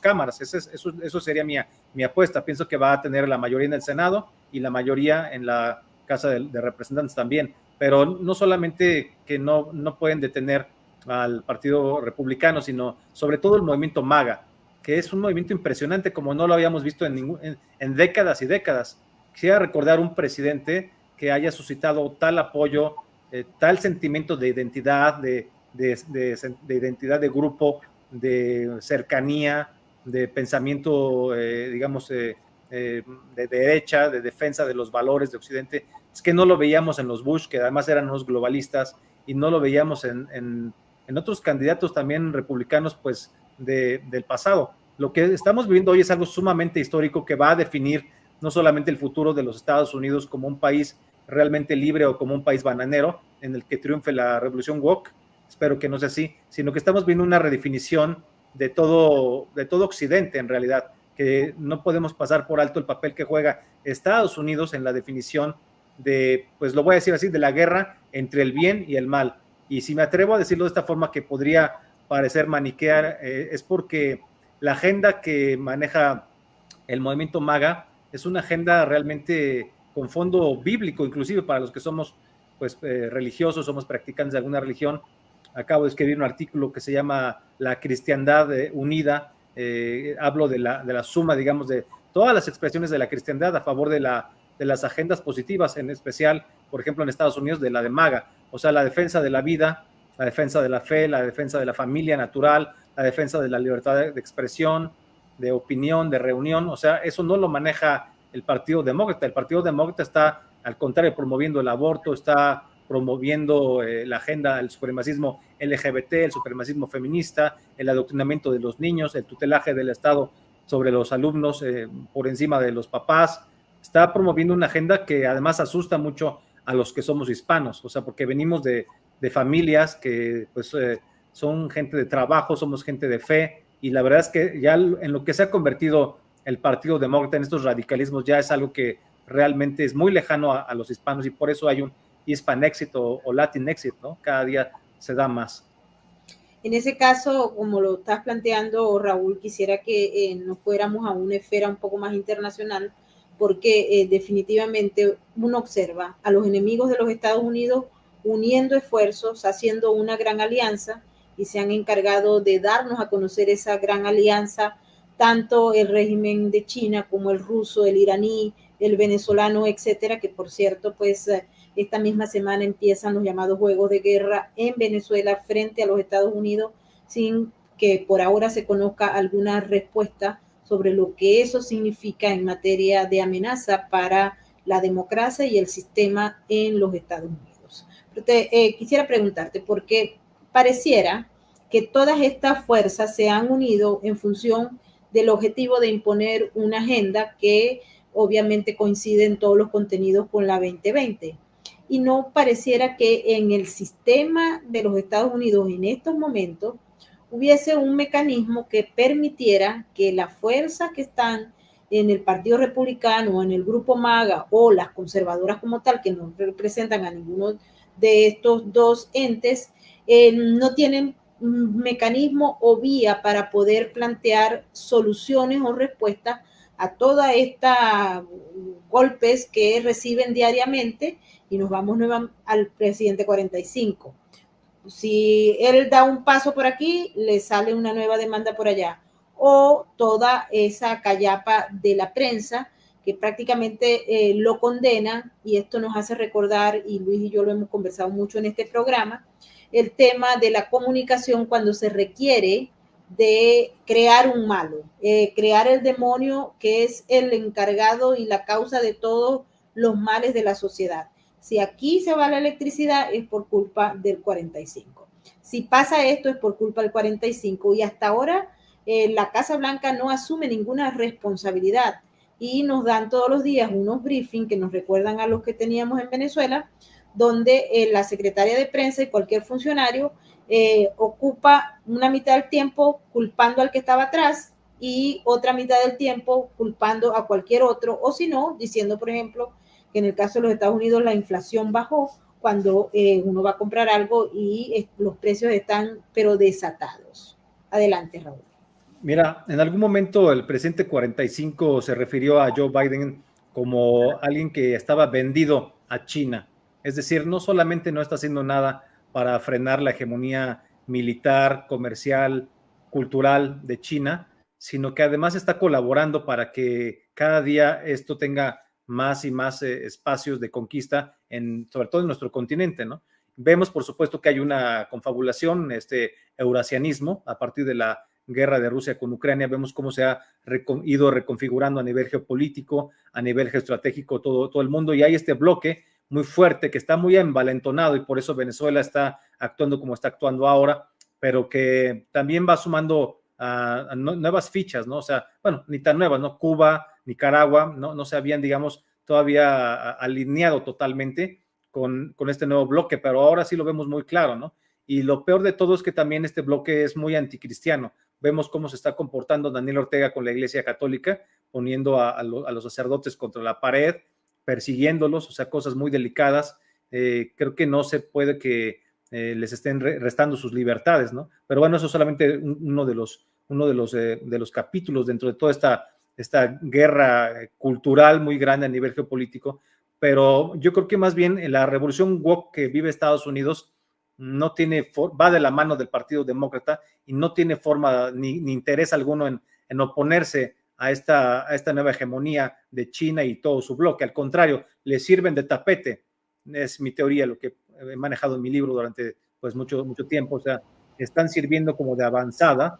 cámaras. Eso sería mi apuesta. Pienso que va a tener la mayoría en el Senado y la mayoría en la Casa de Representantes también, pero no solamente que no pueden detener al Partido Republicano, sino sobre todo el movimiento MAGA, que es un movimiento impresionante como no lo habíamos visto en décadas y décadas. Quisiera recordar un presidente que haya suscitado tal apoyo, tal sentimiento de identidad, de identidad de grupo, de cercanía, de pensamiento, digamos, de derecha, de defensa de los valores de Occidente. Es que no lo veíamos en los Bush, que además eran unos globalistas, y no lo veíamos en otros candidatos también republicanos, pues, del pasado. Lo que estamos viviendo hoy es algo sumamente histórico que va a definir no solamente el futuro de los Estados Unidos como un país realmente libre o como un país bananero en el que triunfe la revolución woke, espero que no sea así, sino que estamos viendo una redefinición de todo Occidente en realidad, que no podemos pasar por alto el papel que juega Estados Unidos en la definición de, pues lo voy a decir así, de la guerra entre el bien y el mal. Y si me atrevo a decirlo de esta forma que podría parecer maniquear, es porque la agenda que maneja el movimiento MAGA es una agenda realmente con fondo bíblico, inclusive para los que somos pues religiosos, somos practicantes de alguna religión. Acabo de escribir un artículo que se llama La Cristiandad Unida. Hablo de la suma, digamos, de todas las expresiones de la cristiandad a favor de las agendas positivas, en especial, por ejemplo, en Estados Unidos, de la de MAGA, o sea, la defensa de la vida, la defensa de la fe, la defensa de la familia natural, la defensa de la libertad de expresión, de opinión, de reunión. O sea, eso no lo maneja el Partido Demócrata. El Partido Demócrata está, al contrario, promoviendo el aborto, está promoviendo la agenda del supremacismo LGBT, el supremacismo feminista, el adoctrinamiento de los niños, el tutelaje del Estado sobre los alumnos por encima de los papás. Está promoviendo una agenda que además asusta mucho a los que somos hispanos, o sea, porque venimos de familias que pues son gente de trabajo, somos gente de fe, y la verdad es que ya en lo que se ha convertido el Partido Demócrata en estos radicalismos ya es algo que realmente es muy lejano a los hispanos, y por eso hay un Hispanexit o Latinexit, ¿no? Cada día se da más. En ese caso, como lo estás planteando, Raúl, quisiera que nos fuéramos a una esfera un poco más internacional, porque definitivamente uno observa a los enemigos de los Estados Unidos uniendo esfuerzos, haciendo una gran alianza, y se han encargado de darnos a conocer esa gran alianza, tanto el régimen de China como el ruso, el iraní, el venezolano, etcétera, que por cierto, pues esta misma semana empiezan los llamados juegos de guerra en Venezuela frente a los Estados Unidos, sin que por ahora se conozca alguna respuesta sobre lo que eso significa en materia de amenaza para la democracia y el sistema en los Estados Unidos. Quisiera preguntarte, porque pareciera que todas estas fuerzas se han unido en función del objetivo de imponer una agenda que obviamente coincide en todos los contenidos con la 2020. Y no pareciera que en el sistema de los Estados Unidos en estos momentos hubiese un mecanismo que permitiera que las fuerzas que están en el Partido Republicano, en el Grupo MAGA o las conservadoras como tal, que no representan a ninguno de estos dos entes, no tienen mecanismo o vía para poder plantear soluciones o respuestas a todos estos golpes que reciben diariamente, y nos vamos nuevamente al presidente 45. Si él da un paso por aquí, le sale una nueva demanda por allá, o toda esa callapa de la prensa que prácticamente lo condena, y esto nos hace recordar, y Luis y yo lo hemos conversado mucho en este programa, el tema de la comunicación cuando se requiere de crear un malo, crear el demonio que es el encargado y la causa de todos los males de la sociedad. Si aquí se va la electricidad es por culpa del 45. Si pasa esto es por culpa del 45, y hasta ahora la Casa Blanca no asume ninguna responsabilidad, y nos dan todos los días unos briefings que nos recuerdan a los que teníamos en Venezuela, donde la secretaria de prensa y cualquier funcionario ocupa una mitad del tiempo culpando al que estaba atrás y otra mitad del tiempo culpando a cualquier otro, o si no, diciendo, por ejemplo, que en el caso de los Estados Unidos la inflación bajó cuando uno va a comprar algo y los precios están pero desatados. Adelante, Raúl. Mira, en algún momento el presidente 45 se refirió a Joe Biden como alguien que estaba vendido a China. Es decir, no solamente no está haciendo nada para frenar la hegemonía militar, comercial, cultural de China, sino que además está colaborando para que cada día esto tenga más y más espacios de conquista, sobre todo en nuestro continente, ¿no? Vemos, por supuesto, que hay una confabulación, eurasianismo, a partir de la guerra de Rusia con Ucrania. Vemos cómo se ha ido reconfigurando a nivel geopolítico, a nivel geoestratégico todo el mundo, y hay este bloque muy fuerte que está muy envalentonado, y por eso Venezuela está actuando como está actuando ahora, pero que también va sumando nuevas fichas, ¿no? O sea, bueno, ni tan nuevas, ¿no? Cuba, Nicaragua, no se habían, digamos, todavía alineado totalmente con este nuevo bloque, pero ahora sí lo vemos muy claro, ¿no? Y lo peor de todo es que también este bloque es muy anticristiano. Vemos cómo se está comportando Daniel Ortega con la Iglesia Católica, poniendo a los sacerdotes contra la pared, persiguiéndolos, o sea, cosas muy delicadas. Creo que no se puede que les estén restando sus libertades, ¿no? Pero bueno, eso es solamente uno de los capítulos dentro de toda esta guerra cultural muy grande a nivel geopolítico. Pero yo creo que más bien la revolución woke que vive Estados Unidos no tiene, va de la mano del Partido Demócrata, y no tiene forma ni interés alguno en oponerse a esta nueva hegemonía de China y todo su bloque. Al contrario, le sirven de tapete. Es mi teoría, lo que he manejado en mi libro durante pues mucho tiempo. O sea, están sirviendo como de avanzada.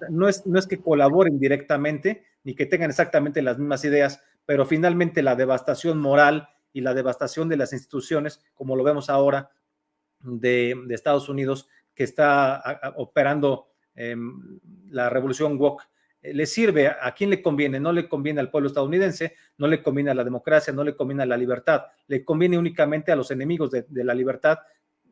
No es que colaboren directamente ni que tengan exactamente las mismas ideas, pero finalmente la devastación moral y la devastación de las instituciones, como lo vemos ahora, de Estados Unidos, que está operando la revolución woke, le sirve a quien le conviene. No le conviene al pueblo estadounidense, no le conviene a la democracia, no le conviene a la libertad, le conviene únicamente a los enemigos de la libertad.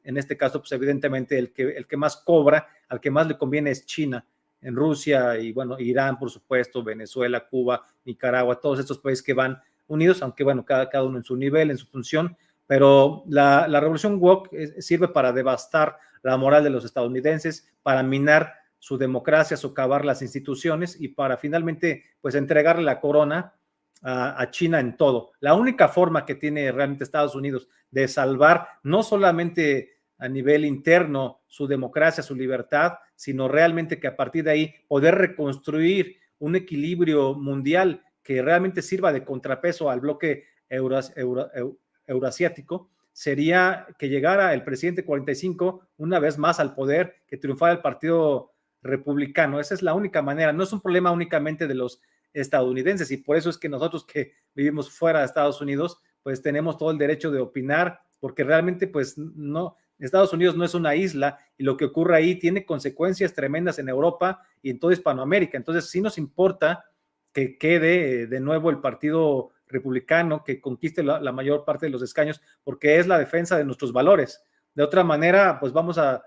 En este caso, pues evidentemente el que más cobra, al que más le conviene es China, en Rusia y bueno, Irán, por supuesto, Venezuela, Cuba, Nicaragua, todos estos países que van unidos, aunque bueno, cada uno en su nivel, en su función, Pero la revolución woke sirve para devastar la moral de los estadounidenses, para minar su democracia, socavar las instituciones y para finalmente pues entregarle la corona a China en todo. La única forma que tiene realmente Estados Unidos de salvar no solamente a nivel interno su democracia, su libertad, sino realmente que a partir de ahí poder reconstruir un equilibrio mundial que realmente sirva de contrapeso al bloque euroasiático, sería que llegara el presidente 45 una vez más al poder, que triunfara el partido republicano. Esa es la única manera. No es un problema únicamente de los estadounidenses y por eso es que nosotros que vivimos fuera de Estados Unidos, pues tenemos todo el derecho de opinar, porque realmente pues no, Estados Unidos no es una isla y lo que ocurre ahí tiene consecuencias tremendas en Europa y en toda Hispanoamérica. Entonces sí nos importa que quede de nuevo el partido republicano, que conquiste la mayor parte de los escaños, porque es la defensa de nuestros valores. De otra manera, pues vamos a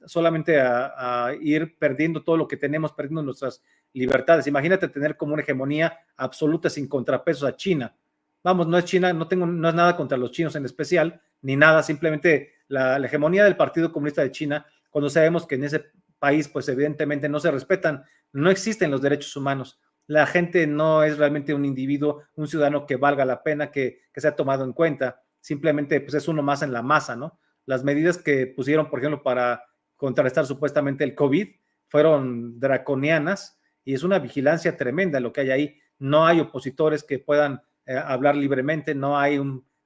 solamente a ir perdiendo todo lo que tenemos, perdiendo nuestras libertades. Imagínate tener como una hegemonía absoluta sin contrapesos a China. Vamos, no es China, no es nada contra los chinos en especial, ni nada, simplemente la hegemonía del Partido Comunista de China, cuando sabemos que en ese país, pues evidentemente no se respetan, no existen los derechos humanos. La gente no es realmente un individuo, un ciudadano que valga la pena, que sea tomado en cuenta. Simplemente pues es uno más en la masa, ¿no? Las medidas que pusieron, por ejemplo, para contrarrestar supuestamente el COVID fueron draconianas y es una vigilancia tremenda lo que hay ahí. No hay opositores que puedan hablar libremente, no hay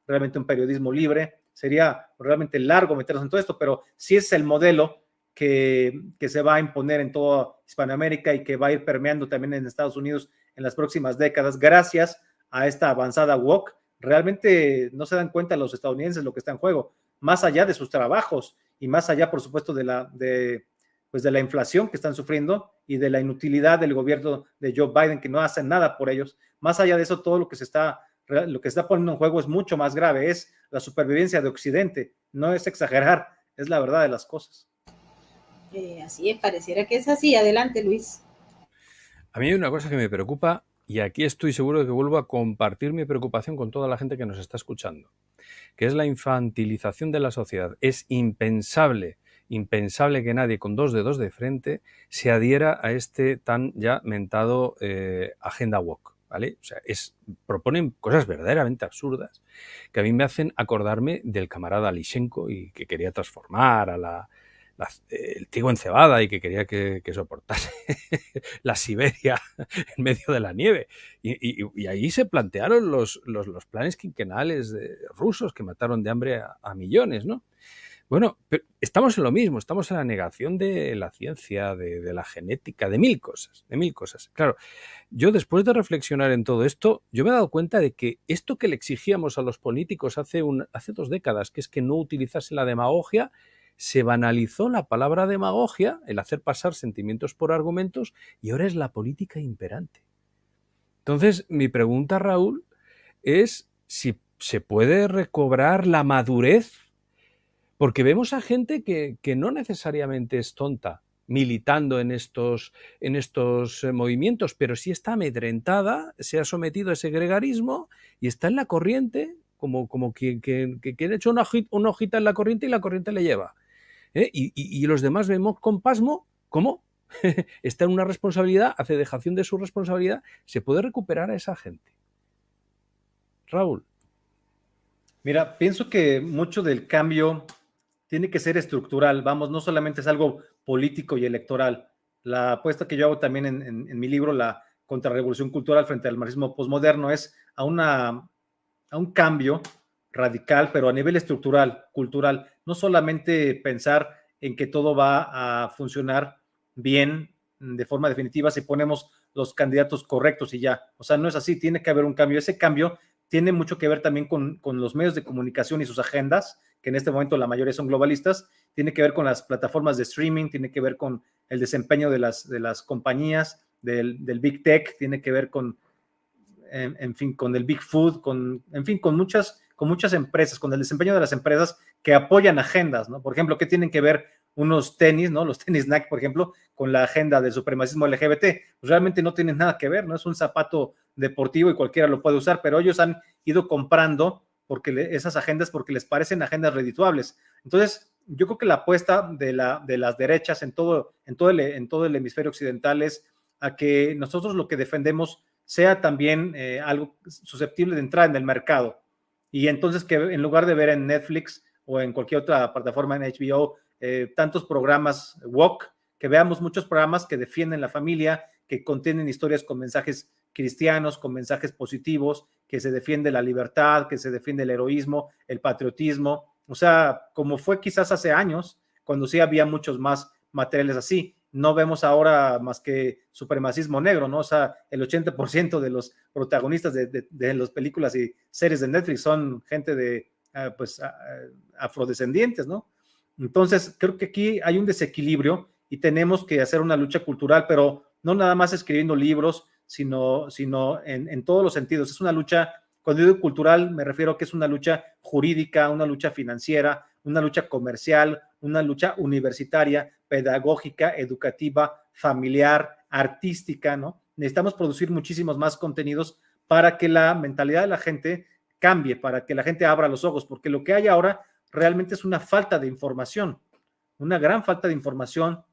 realmente un periodismo libre. Sería realmente largo meternos en todo esto, pero sí es el modelo que se va a imponer en toda Hispanoamérica y que va a ir permeando también en Estados Unidos en las próximas décadas, gracias a esta avanzada woke. Realmente no se dan cuenta los estadounidenses lo que está en juego, más allá de sus trabajos y más allá, por supuesto, de la inflación que están sufriendo y de la inutilidad del gobierno de Joe Biden, que no hace nada por ellos. Más allá de eso, todo lo que se está poniendo en juego es mucho más grave, es la supervivencia de Occidente, no es exagerar, es la verdad de las cosas. Así es, pareciera que es así. Adelante, Luis. A mí hay una cosa que me preocupa y aquí estoy seguro de que vuelvo a compartir mi preocupación con toda la gente que nos está escuchando, que es la infantilización de la sociedad. Es impensable que nadie con dos dedos de frente se adhiera a este tan ya mentado agenda woke, ¿vale? O sea, proponen cosas verdaderamente absurdas que a mí me hacen acordarme del camarada Lishenko y que quería transformar a el trigo en cebada y que quería que soportase la Siberia en medio de la nieve. Y ahí se plantearon los planes quinquenales rusos que mataron de hambre a millones, ¿no? Bueno, pero estamos en lo mismo, estamos en la negación de la ciencia, de la genética, de mil cosas. Claro, yo después de reflexionar en todo esto, yo me he dado cuenta de que esto que le exigíamos a los políticos hace 2 décadas, que es que no utilizasen la demagogia, se banalizó la palabra demagogia, el hacer pasar sentimientos por argumentos, y ahora es la política imperante. Entonces, mi pregunta, Raúl, es si se puede recobrar la madurez, porque vemos a gente que no necesariamente es tonta militando en estos movimientos, pero sí está amedrentada, se ha sometido a ese gregarismo y está en la corriente, como que ha hecho una hojita en la corriente y la corriente le lleva. Y los demás vemos con pasmo cómo está en una responsabilidad, hace dejación de su responsabilidad. ¿Se puede recuperar a esa gente? Raúl. Mira, pienso que mucho del cambio tiene que ser estructural, vamos, no solamente es algo político y electoral. La apuesta que yo hago también en mi libro, La contrarrevolución cultural frente al marxismo posmoderno, es a un cambio radical, pero a nivel estructural, cultural. No solamente pensar en que todo va a funcionar bien de forma definitiva si ponemos los candidatos correctos y ya. O sea, no es así, tiene que haber un cambio. Ese cambio tiene mucho que ver también con los medios de comunicación y sus agendas, que en este momento la mayoría son globalistas, tiene que ver con las plataformas de streaming, tiene que ver con el desempeño de las compañías, del Big Tech, tiene que ver con, en fin, con el Big Food, con muchas empresas, con el desempeño de las empresas que apoyan agendas, ¿no? Por ejemplo, ¿qué tienen que ver unos tenis, ¿no? Los tenis Nike, por ejemplo, con la agenda del supremacismo LGBT? Pues realmente no tienen nada que ver, ¿no? Es un zapato deportivo y cualquiera lo puede usar, pero ellos han ido comprando esas agendas porque les parecen agendas redituables. Entonces, yo creo que la apuesta de las derechas en todo el hemisferio occidental es a que nosotros lo que defendemos sea también algo susceptible de entrar en el mercado. Y entonces que en lugar de ver en Netflix o en cualquier otra plataforma, en HBO, tantos programas woke, que veamos muchos programas que defienden la familia, que contienen historias con mensajes cristianos, con mensajes positivos, que se defiende la libertad, que se defiende el heroísmo, el patriotismo. O sea, como fue quizás hace años, cuando sí había muchos más materiales así. No vemos ahora más que supremacismo negro, ¿no? O sea, el 80% de los protagonistas de las películas y series de Netflix son gente de, afrodescendientes, ¿no? Entonces, creo que aquí hay un desequilibrio y tenemos que hacer una lucha cultural, pero no nada más escribiendo libros, sino en todos los sentidos. Es una lucha, cuando digo cultural, me refiero a que es una lucha jurídica, una lucha financiera, una lucha comercial, una lucha universitaria, pedagógica, educativa, familiar, artística, ¿no? Necesitamos producir muchísimos más contenidos para que la mentalidad de la gente cambie, para que la gente abra los ojos, porque lo que hay ahora realmente es una falta de información, una gran falta de información.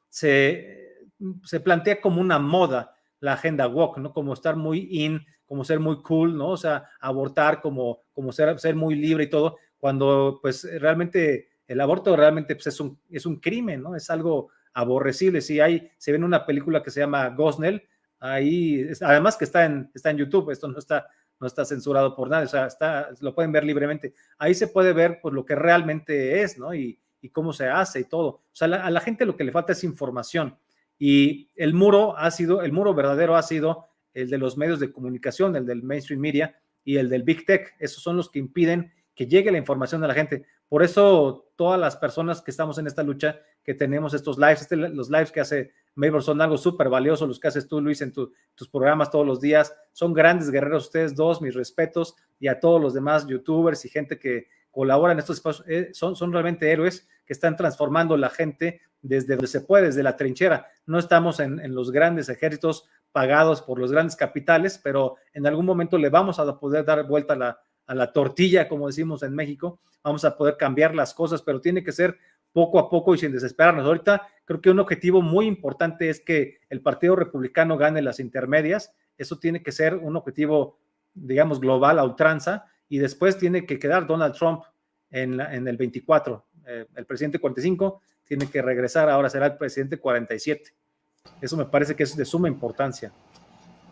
Se plantea como una moda la agenda woke, ¿no? Como estar muy in, como ser muy cool, ¿no? O sea, abortar, como ser muy libre y todo, cuando pues realmente el aborto realmente pues, es un crimen, ¿no? Es algo aborrecible. Si se ve en una película que se llama Gosnell, ahí, además que está en YouTube, esto no está censurado por nadie, o sea, lo pueden ver libremente. Ahí se puede ver pues lo que realmente es, ¿no? Y cómo se hace y todo. O sea, a la gente lo que le falta es información. Y el muro verdadero ha sido el de los medios de comunicación, el del mainstream media y el del big tech. Esos son los que impiden que llegue la información a la gente. Por eso todas las personas que estamos en esta lucha, que tenemos estos lives, los lives que hace Maybor son algo súper valioso, los que haces tú, Luis, en tus programas todos los días. Son grandes guerreros ustedes dos, mis respetos, y a todos los demás youtubers y gente que colabora en estos espacios. Son realmente héroes que están transformando la gente desde donde se puede, desde la trinchera. No estamos en los grandes ejércitos pagados por los grandes capitales, pero en algún momento le vamos a poder dar vuelta a la tortilla, como decimos en México. Vamos a poder cambiar las cosas, pero tiene que ser poco a poco y sin desesperarnos. Ahorita creo que un objetivo muy importante es que el Partido Republicano gane las intermedias. Eso tiene que ser un objetivo, digamos, global, a ultranza, y después tiene que quedar Donald Trump en el 24. El presidente 45 tiene que regresar, ahora será el presidente 47. Eso me parece que es de suma importancia.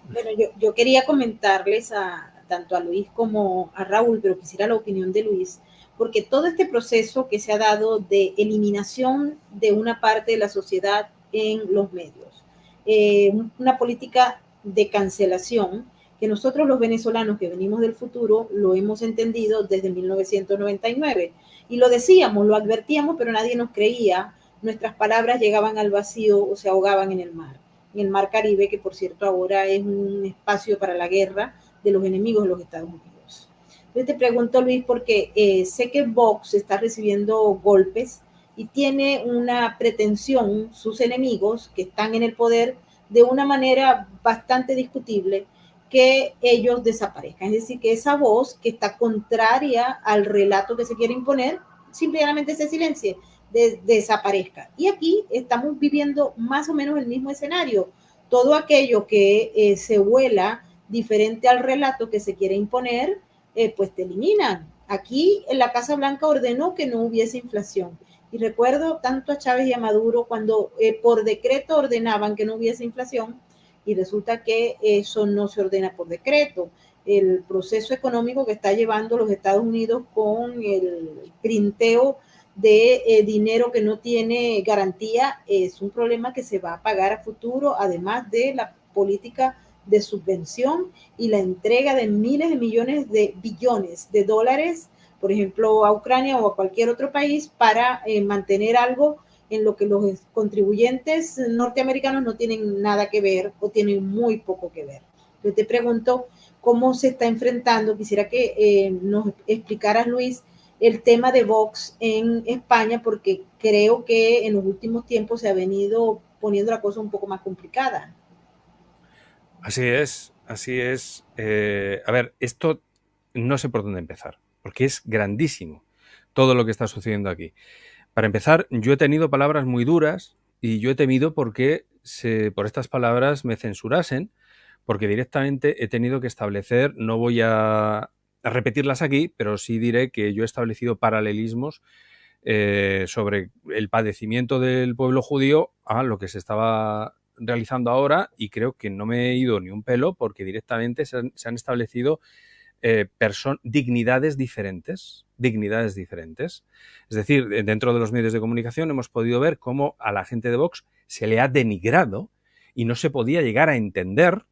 Bueno, yo quería comentarles tanto a Luis como a Raúl, pero quisiera la opinión de Luis, porque todo este proceso que se ha dado de eliminación de una parte de la sociedad en los medios, una política de cancelación que nosotros los venezolanos que venimos del futuro lo hemos entendido desde 1999 y lo decíamos, lo advertíamos, pero nadie nos creía. Nuestras palabras llegaban al vacío o se ahogaban en el mar Caribe, que por cierto ahora es un espacio para la guerra de los enemigos de los Estados Unidos. Yo te pregunto, Luis, porque sé que Vox está recibiendo golpes y tiene una pretensión, sus enemigos que están en el poder, de una manera bastante discutible, que ellos desaparezcan. Es decir, que esa voz que está contraria al relato que se quiere imponer, simplemente se silencie, desaparezca. Y aquí estamos viviendo más o menos el mismo escenario. Todo aquello que se vuela diferente al relato que se quiere imponer, pues te eliminan. Aquí en la Casa Blanca ordenó que no hubiese inflación. Y recuerdo tanto a Chávez y a Maduro cuando por decreto ordenaban que no hubiese inflación, y resulta que eso no se ordena por decreto. El proceso económico que está llevando los Estados Unidos con el printeo de dinero que no tiene garantía es un problema que se va a pagar a futuro, además de la política de subvención y la entrega de miles de millones de billones de dólares, por ejemplo, a Ucrania o a cualquier otro país para mantener algo en lo que los contribuyentes norteamericanos no tienen nada que ver o tienen muy poco que ver. Yo te pregunto cómo se está enfrentando, quisiera que nos explicaras, Luis, el tema de Vox en España, porque creo que en los últimos tiempos se ha venido poniendo la cosa un poco más complicada. Así es, así es. A ver, esto no sé por dónde empezar, porque es grandísimo todo lo que está sucediendo aquí. Para empezar, yo he tenido palabras muy duras y yo he temido porque por estas palabras me censurasen, porque directamente he tenido que establecer, no voy a repetirlas aquí, pero sí diré que yo he establecido paralelismos sobre el padecimiento del pueblo judío a lo que se estaba realizando ahora, y creo que no me he ido ni un pelo porque directamente se han establecido dignidades diferentes. Es decir, dentro de los medios de comunicación hemos podido ver cómo a la gente de Vox se le ha denigrado y no se podía llegar a entender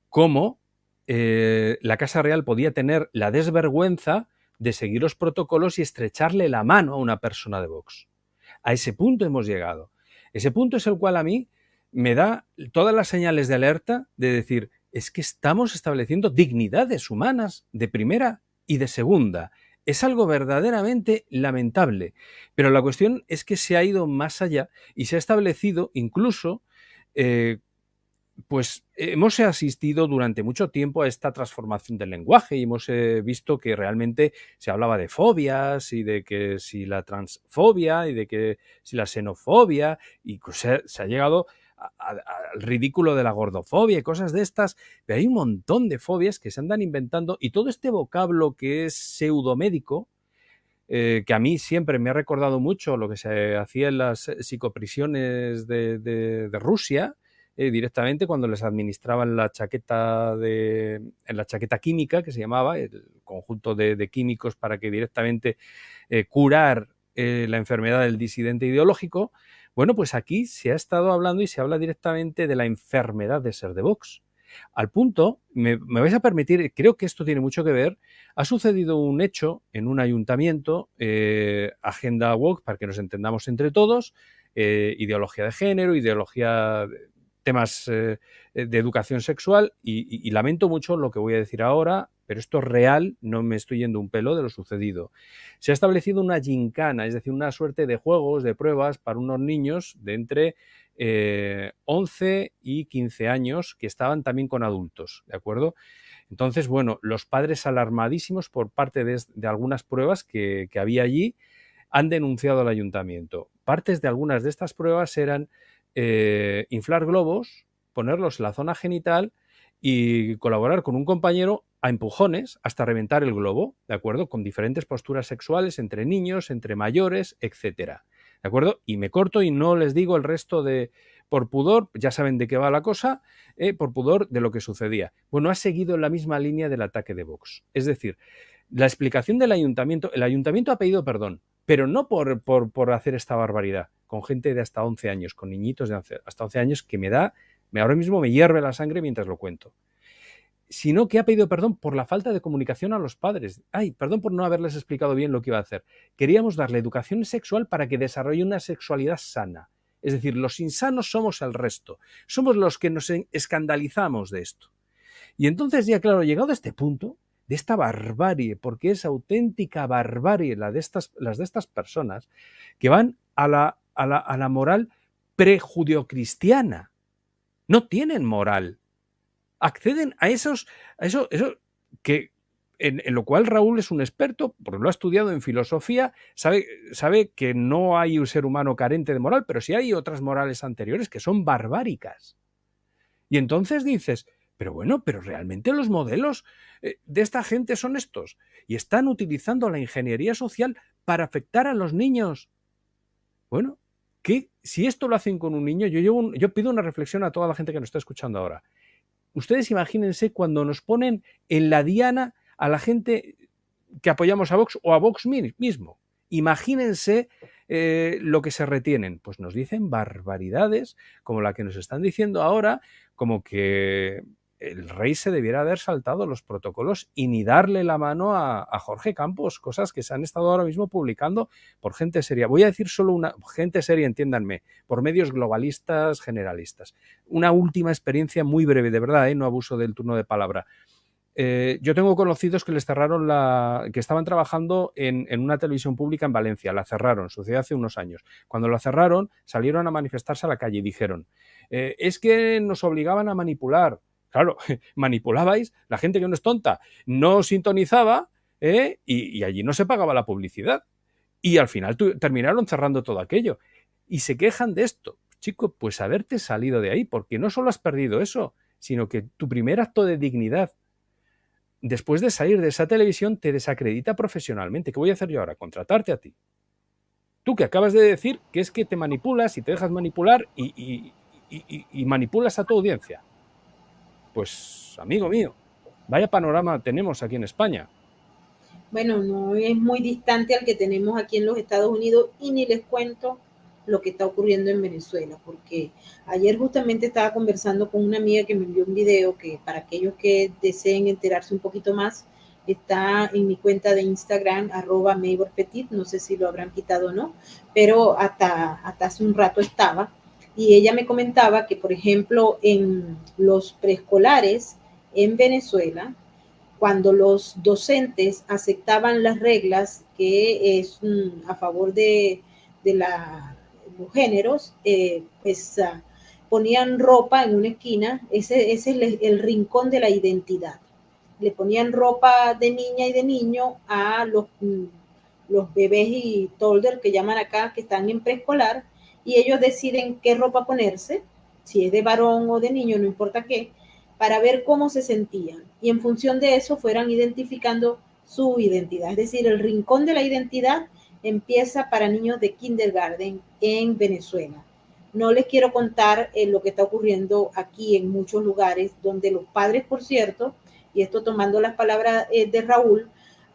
cómo la Casa Real podía tener la desvergüenza de seguir los protocolos y estrecharle la mano a una persona de Vox. A ese punto hemos llegado. Ese punto es el cual a mí me da todas las señales de alerta de decir, es que estamos estableciendo dignidades humanas de primera y de segunda. Es algo verdaderamente lamentable. Pero la cuestión es que se ha ido más allá y se ha establecido incluso pues hemos asistido durante mucho tiempo a esta transformación del lenguaje y hemos visto que realmente se hablaba de fobias y de que si la transfobia y de que si la xenofobia, y se ha llegado al ridículo de la gordofobia y cosas de estas, pero hay un montón de fobias que se andan inventando y todo este vocablo que es pseudomédico, que a mí siempre me ha recordado mucho lo que se hacía en las psicoprisiones de Rusia, directamente cuando les administraban en la chaqueta química, que se llamaba, el conjunto de químicos para que directamente curar la enfermedad del disidente ideológico. Bueno, pues aquí se ha estado hablando y se habla directamente de la enfermedad de ser de Vox. Al punto, me vais a permitir, creo que esto tiene mucho que ver, ha sucedido un hecho en un ayuntamiento, agenda woke, para que nos entendamos entre todos, ideología de género, temas de educación sexual, y lamento mucho lo que voy a decir ahora, pero esto es real, no me estoy yendo un pelo de lo sucedido. Se ha establecido una gincana, es decir, una suerte de juegos, de pruebas para unos niños de entre 11 y 15 años que estaban también con adultos, ¿de acuerdo? Entonces, bueno, los padres alarmadísimos por parte de algunas pruebas que había allí han denunciado al ayuntamiento. Partes de algunas de estas pruebas eran inflar globos, ponerlos en la zona genital y colaborar con un compañero a empujones hasta reventar el globo, ¿de acuerdo? Con diferentes posturas sexuales entre niños, entre mayores, etcétera, ¿de acuerdo? Y me corto y no les digo el resto por pudor, ya saben de qué va la cosa, por pudor de lo que sucedía. Bueno, ha seguido en la misma línea del ataque de Vox. Es decir, la explicación del ayuntamiento, el ayuntamiento ha pedido perdón, pero no por hacer esta barbaridad, con gente de hasta 11 años, con niñitos de hasta 11 años, que ahora mismo me hierve la sangre mientras lo cuento, sino que ha pedido perdón por la falta de comunicación a los padres. Perdón por no haberles explicado bien lo que iba a hacer. Queríamos darle educación sexual para que desarrolle una sexualidad sana. Es decir, los insanos somos el resto. Somos los que nos escandalizamos de esto. Y entonces ya, claro, llegado a este punto, de esta barbarie, porque es auténtica barbarie las de estas personas que van a la moral prejudeocristiana. No tienen moral. Acceden a eso que en lo cual Raúl es un experto, porque lo ha estudiado en filosofía, sabe que no hay un ser humano carente de moral, pero sí hay otras morales anteriores que son barbáricas. Y entonces dices, pero realmente los modelos de esta gente son estos, y están utilizando la ingeniería social para afectar a los niños. Bueno, si esto lo hacen con un niño, yo pido una reflexión a toda la gente que nos está escuchando ahora. Ustedes imagínense cuando nos ponen en la diana a la gente que apoyamos a Vox o a Vox mismo. Imagínense lo que se retienen. Pues nos dicen barbaridades como la que nos están diciendo ahora, como que el rey se debiera haber saltado los protocolos y ni darle la mano a Jorge Campos, cosas que se han estado ahora mismo publicando por gente seria. Voy a decir solo una gente seria, entiéndanme, por medios globalistas, generalistas. Una última experiencia muy breve, de verdad, no abuso del turno de palabra. Yo tengo conocidos que les cerraron que estaban trabajando en una televisión pública en Valencia, la cerraron, sucedió hace unos años. Cuando la cerraron, salieron a manifestarse a la calle y dijeron, es que nos obligaban a manipular. Claro, manipulabais, la gente que no es tonta no sintonizaba, y allí no se pagaba la publicidad. Y al final terminaron cerrando todo aquello. Y se quejan de esto. Chico, pues haberte salido de ahí, porque no solo has perdido eso, sino que tu primer acto de dignidad, después de salir de esa televisión, te desacredita profesionalmente. ¿Qué voy a hacer yo ahora? Contratarte a ti. Tú que acabas de decir que es que te manipulas y te dejas manipular y manipulas a tu audiencia. Pues, amigo mío, vaya panorama tenemos aquí en España. Bueno, no es muy distante al que tenemos aquí en los Estados Unidos y ni les cuento lo que está ocurriendo en Venezuela, porque ayer justamente estaba conversando con una amiga que me envió un video que para aquellos que deseen enterarse un poquito más, está en mi cuenta de Instagram, @MayborPetit, no sé si lo habrán quitado o no, pero hasta hace un rato estaba, y ella me comentaba que, por ejemplo, en los preescolares en Venezuela, cuando los docentes aceptaban las reglas que es a favor de los géneros, pues ponían ropa en una esquina, ese es el rincón de la identidad. Le ponían ropa de niña y de niño a los bebés y toddlers que llaman acá, que están en preescolar, y ellos deciden qué ropa ponerse, si es de varón o de niño, no importa qué, para ver cómo se sentían. Y en función de eso fueran identificando su identidad. Es decir, el rincón de la identidad empieza para niños de kindergarten en Venezuela. No les quiero contar lo que está ocurriendo aquí en muchos lugares donde los padres, por cierto, y esto tomando las palabras de Raúl,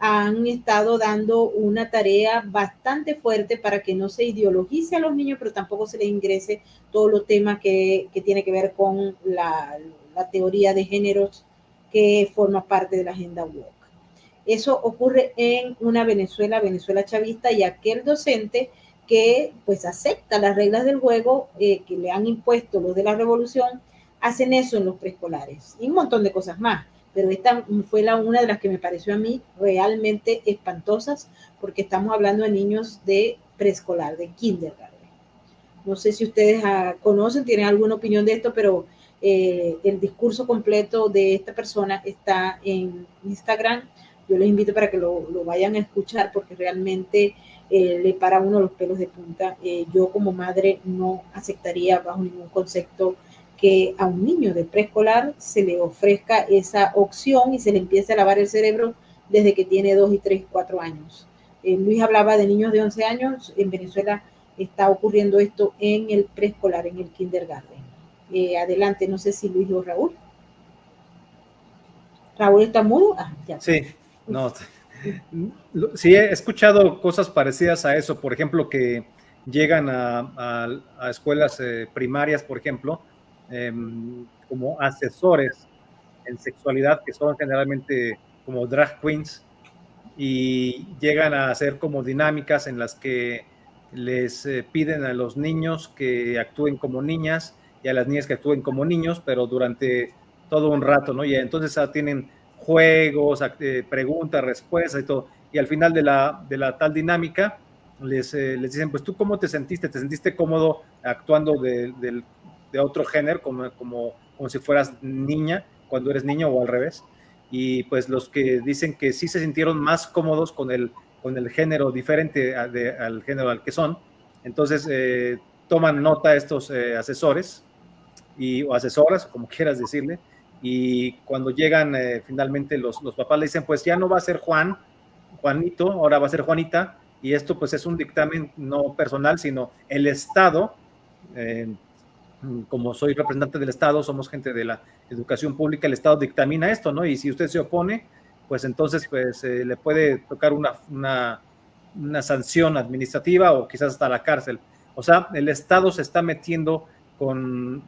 han estado dando una tarea bastante fuerte para que no se ideologice a los niños, pero tampoco se les ingrese todo lo tema que tiene que ver con la teoría de géneros que forma parte de la agenda woke. Eso ocurre en una Venezuela chavista, y aquel docente que pues acepta las reglas del juego que le han impuesto los de la revolución, hacen eso en los preescolares y un montón de cosas más. Pero esta fue una de las que me pareció a mí realmente espantosas, porque estamos hablando de niños de preescolar, de kindergarten. No sé si ustedes conocen, tienen alguna opinión de esto, pero el discurso completo de esta persona está en Instagram. Yo les invito para que lo vayan a escuchar, porque realmente le para a uno los pelos de punta. Yo como madre no aceptaría bajo ningún concepto que a un niño de preescolar se le ofrezca esa opción y se le empiece a lavar el cerebro desde que tiene 2 y 3, 4 años. Luis hablaba de niños de 11 años. En Venezuela está ocurriendo esto en el preescolar, en el kindergarten. Adelante, no sé si Luis o Raúl. ¿Raúl está mudo? Ya. Sí, no. Sí, he escuchado cosas parecidas a eso. Por ejemplo, que llegan a escuelas primarias, por ejemplo, como asesores en sexualidad, que son generalmente como drag queens, y llegan a hacer como dinámicas en las que les piden a los niños que actúen como niñas y a las niñas que actúen como niños, pero durante todo un rato, ¿no? Y entonces tienen juegos, preguntas, respuestas y todo. Y al final de la tal dinámica les dicen, pues tú cómo te sentiste, cómodo actuando de otro género, como si fueras niña cuando eres niño o al revés. Y pues los que dicen que sí se sintieron más cómodos con el género diferente al género al que son, entonces toman nota estos asesores o asesoras, como quieras decirle, y cuando llegan finalmente los papás le dicen, pues ya no va a ser Juanito, ahora va a ser Juanita, y esto pues es un dictamen no personal, sino el Estado, como soy representante del Estado, somos gente de la educación pública, el Estado dictamina esto, ¿no? Y si usted se opone, pues entonces pues le puede tocar una sanción administrativa o quizás hasta la cárcel. O sea, el Estado se está metiendo con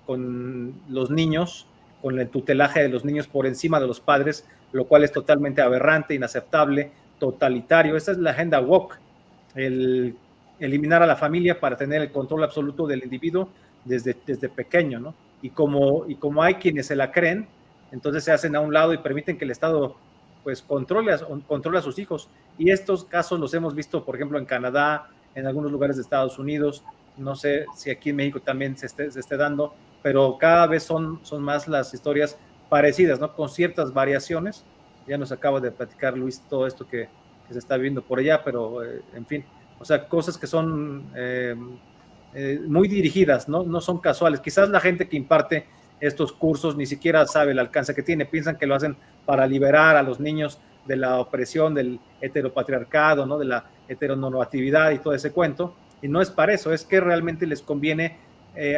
los niños, con el tutelaje de los niños por encima de los padres, lo cual es totalmente aberrante, inaceptable, totalitario. Esa es la agenda woke, el eliminar a la familia para tener el control absoluto del individuo desde pequeño, ¿no? Y como hay quienes se la creen, entonces se hacen a un lado y permiten que el Estado pues controle a sus hijos. Y estos casos los hemos visto, por ejemplo, en Canadá, en algunos lugares de Estados Unidos, no sé si aquí en México también se esté dando, pero cada vez son más las historias parecidas, ¿no? Con ciertas variaciones. Ya nos acaba de platicar Luis todo esto que se está viendo por allá, pero en fin, o sea, cosas que son muy dirigidas, ¿no? No son casuales. Quizás la gente que imparte estos cursos ni siquiera sabe el alcance que tiene, piensan que lo hacen para liberar a los niños de la opresión del heteropatriarcado, ¿no? De la heteronormatividad y todo ese cuento, y no es para eso, es que realmente les conviene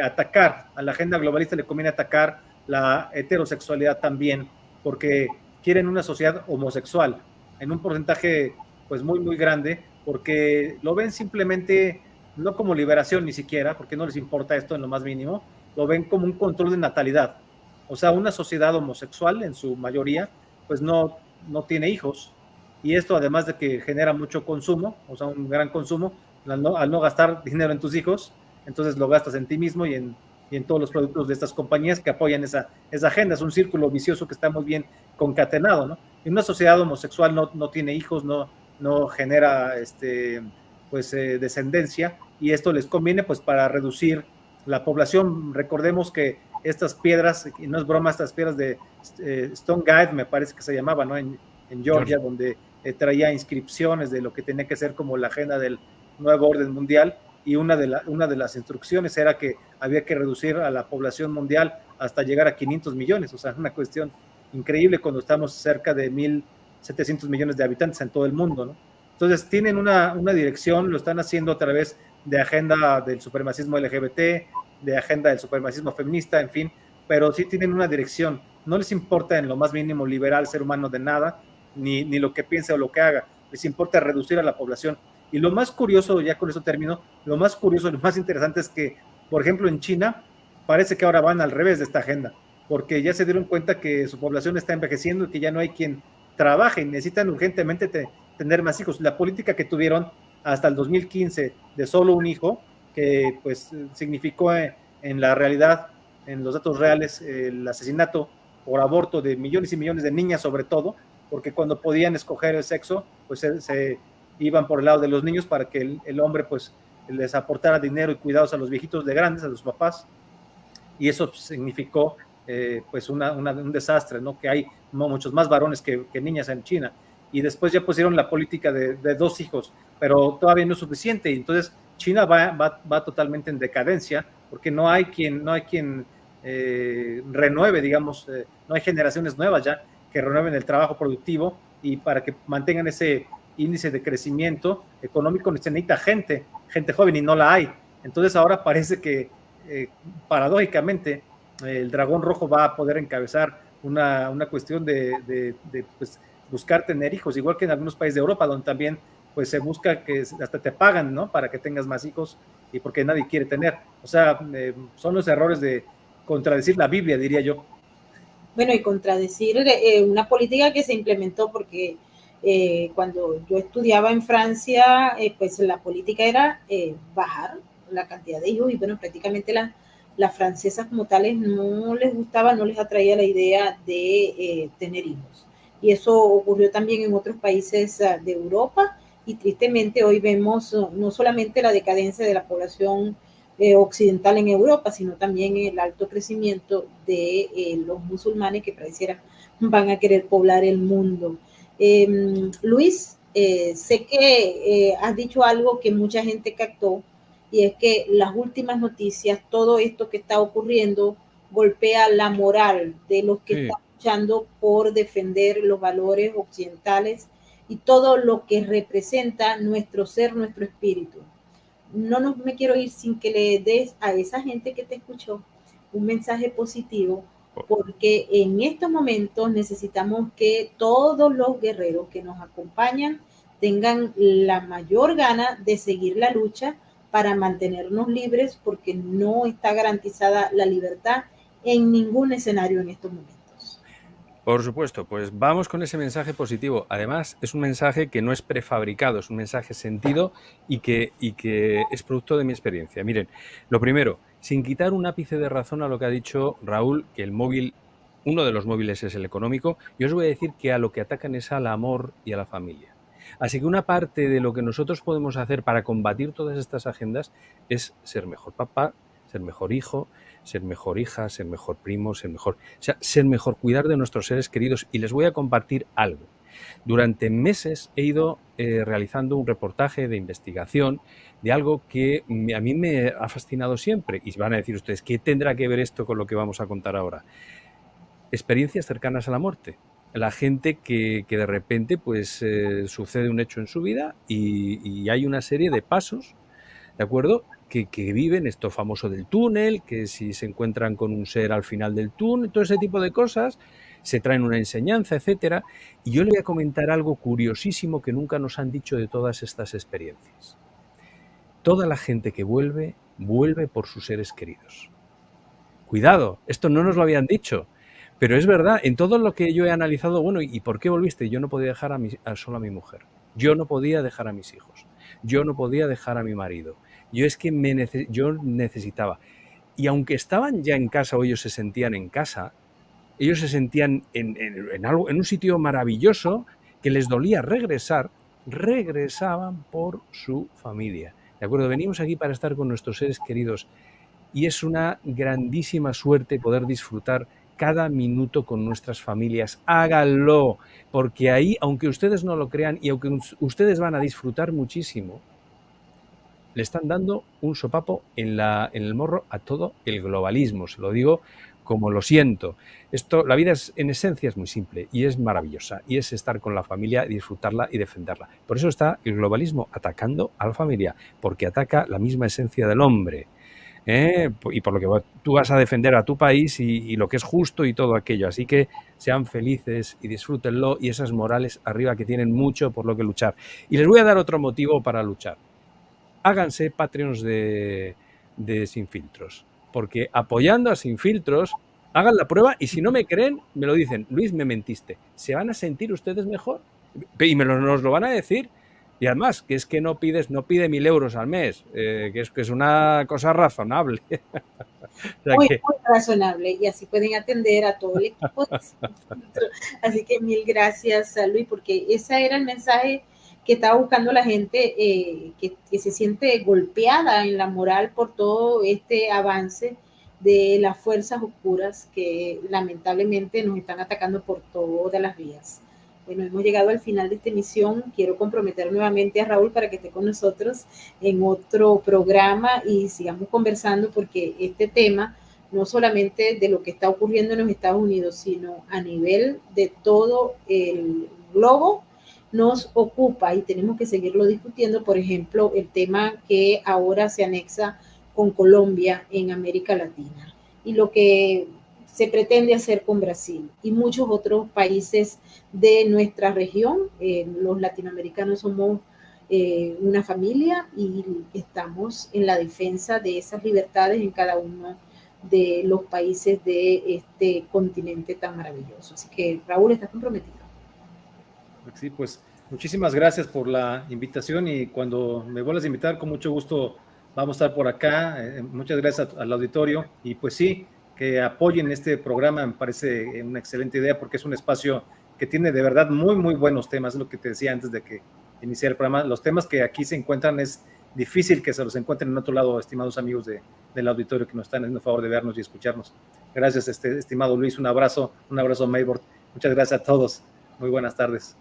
atacar, a la agenda globalista le conviene atacar la heterosexualidad también, porque quieren una sociedad homosexual, en un porcentaje pues muy grande, porque lo ven simplemente no como liberación ni siquiera, porque no les importa esto en lo más mínimo, lo ven como un control de natalidad. O sea, una sociedad homosexual en su mayoría, pues no tiene hijos. Y esto además de que genera mucho consumo, o sea, un gran consumo, al no gastar dinero en tus hijos, entonces lo gastas en ti mismo y en todos los productos de estas compañías que apoyan esa agenda. Es un círculo vicioso que está muy bien concatenado, ¿no? En una sociedad homosexual no tiene hijos, no genera descendencia, y esto les conviene pues para reducir la población. Recordemos que estas piedras, y no es broma, estas piedras de Stone Gate, me parece que se llamaba, ¿no? En Georgia, donde traía inscripciones de lo que tenía que ser como la agenda del nuevo orden mundial, y una de las instrucciones era que había que reducir a la población mundial hasta llegar a 500 millones, o sea, una cuestión increíble cuando estamos cerca de 1.700 millones de habitantes en todo el mundo, ¿no? Entonces tienen una dirección, lo están haciendo a través de agenda del supremacismo LGBT, de agenda del supremacismo feminista, en fin, pero sí tienen una dirección. No les importa en lo más mínimo liberar al ser humano de nada, ni lo que piense o lo que haga, les importa reducir a la población. Y lo más curioso, ya con eso termino, lo más curioso, lo más interesante es que, por ejemplo, en China, parece que ahora van al revés de esta agenda, porque ya se dieron cuenta que su población está envejeciendo y que ya no hay quien trabaje, y necesitan urgentemente tener más hijos. La política que tuvieron hasta el 2015 de solo un hijo, que pues significó en la realidad, en los datos reales, el asesinato por aborto de millones y millones de niñas, sobre todo, porque cuando podían escoger el sexo, pues se iban por el lado de los niños para que el hombre pues les aportara dinero y cuidados a los viejitos de grandes, a los papás, y eso significó pues un desastre, ¿no? Que hay muchos más varones que niñas en China, y después ya pusieron la política de 2 hijos, pero todavía no es suficiente, y entonces China va totalmente en decadencia, porque no hay quien renueve, digamos, no hay generaciones nuevas ya que renueven el trabajo productivo, y para que mantengan ese índice de crecimiento económico se necesita gente joven, y no la hay. Entonces ahora parece que paradójicamente el dragón rojo va a poder encabezar una cuestión de pues, buscar tener hijos, igual que en algunos países de Europa, donde también pues se busca que hasta te pagan, ¿no? Para que tengas más hijos, y porque nadie quiere tener. O sea, son los errores de contradecir la Biblia, diría yo. Bueno, y contradecir una política que se implementó, porque cuando yo estudiaba en Francia, pues la política era bajar la cantidad de hijos, y bueno, prácticamente las francesas como tales no les gustaba, no les atraía la idea de tener hijos. Y eso ocurrió también en otros países de Europa, y tristemente hoy vemos no solamente la decadencia de la población occidental en Europa, sino también el alto crecimiento de los musulmanes que pareciera van a querer poblar el mundo. Luis, sé que has dicho algo que mucha gente captó, y es que las últimas noticias, todo esto que está ocurriendo, golpea la moral de los que están luchando por defender los valores occidentales y todo lo que representa nuestro ser, nuestro espíritu. No me quiero ir sin que le des a esa gente que te escuchó un mensaje positivo, porque en estos momentos necesitamos que todos los guerreros que nos acompañan tengan la mayor gana de seguir la lucha para mantenernos libres, porque no está garantizada la libertad en ningún escenario en estos momentos. Por supuesto, pues vamos con ese mensaje positivo. Además, es un mensaje que no es prefabricado, es un mensaje sentido y que es producto de mi experiencia. Miren, lo primero, sin quitar un ápice de razón a lo que ha dicho Raúl, que el móvil, uno de los móviles es el económico, yo os voy a decir que a lo que atacan es al amor y a la familia. Así que una parte de lo que nosotros podemos hacer para combatir todas estas agendas es ser mejor papá, ser mejor hijo, ser mejor hija, ser mejor primo, ser mejor, cuidar de nuestros seres queridos. Y les voy a compartir algo. Durante meses he ido realizando un reportaje de investigación de algo que a mí me ha fascinado siempre. Y van a decir ustedes, ¿qué tendrá que ver esto con lo que vamos a contar ahora? Experiencias cercanas a la muerte. La gente que de repente pues sucede un hecho en su vida y hay una serie de pasos, ¿de acuerdo?, que viven esto famoso del túnel, que si se encuentran con un ser al final del túnel, todo ese tipo de cosas, se traen una enseñanza, etcétera. Y yo le voy a comentar algo curiosísimo que nunca nos han dicho de todas estas experiencias. Toda la gente que vuelve, vuelve por sus seres queridos. Cuidado, esto no nos lo habían dicho. Pero es verdad, en todo lo que yo he analizado, bueno, ¿y por qué volviste? Yo no podía dejar solo a mi mujer. Yo no podía dejar a mis hijos. Yo no podía dejar a mi marido. Yo necesitaba. Y aunque estaban ya en casa o ellos se sentían en casa, ellos se sentían en un sitio maravilloso que les dolía regresar, regresaban por su familia. ¿De acuerdo? Venimos aquí para estar con nuestros seres queridos y es una grandísima suerte poder disfrutar cada minuto con nuestras familias. Háganlo, porque ahí, aunque ustedes no lo crean y aunque ustedes van a disfrutar muchísimo, le están dando un sopapo en el morro a todo el globalismo. Se lo digo como lo siento. La vida en esencia es muy simple y es maravillosa. Y es estar con la familia, disfrutarla y defenderla. Por eso está el globalismo atacando a la familia, porque ataca la misma esencia del hombre. Y por lo que tú vas a defender a tu país y lo que es justo y todo aquello. Así que sean felices y disfrútenlo y esas morales arriba que tienen mucho por lo que luchar. Y les voy a dar otro motivo para luchar. Háganse Patreons de Sin Filtros, porque apoyando a Sin Filtros, hagan la prueba y si no me creen, me lo dicen, Luis, me mentiste. ¿Se van a sentir ustedes mejor? Y nos lo van a decir. Y además, que es que no pide 1.000 euros al mes, que es una cosa razonable. Muy razonable, y así pueden atender a todo el equipo. Así que mil gracias, Luis, porque ese era el mensaje que estaba buscando la gente, que se siente golpeada en la moral por todo este avance de las fuerzas oscuras que lamentablemente nos están atacando por todas las vías. Bueno, hemos llegado al final de esta emisión. Quiero comprometer nuevamente a Raúl para que esté con nosotros en otro programa y sigamos conversando, porque este tema, no solamente de lo que está ocurriendo en los Estados Unidos, sino a nivel de todo el globo, nos ocupa y tenemos que seguirlo discutiendo. Por ejemplo, el tema que ahora se anexa con Colombia en América Latina y lo que se pretende hacer con Brasil y muchos otros países de nuestra región. Los latinoamericanos somos una familia y estamos en la defensa de esas libertades en cada uno de los países de este continente tan maravilloso. Así que, Raúl, ¿estás comprometido? Sí, pues muchísimas gracias por la invitación y cuando me vuelvas a invitar, con mucho gusto vamos a estar por acá. Muchas gracias al auditorio y pues sí, que apoyen este programa, me parece una excelente idea porque es un espacio que tiene de verdad muy, muy buenos temas, es lo que te decía antes de que iniciara el programa. Los temas que aquí se encuentran es difícil que se los encuentren en otro lado, estimados amigos del auditorio que nos están haciendo el favor de vernos y escucharnos. Gracias, estimado Luis, un abrazo, Maybord. Muchas gracias a todos. Muy buenas tardes.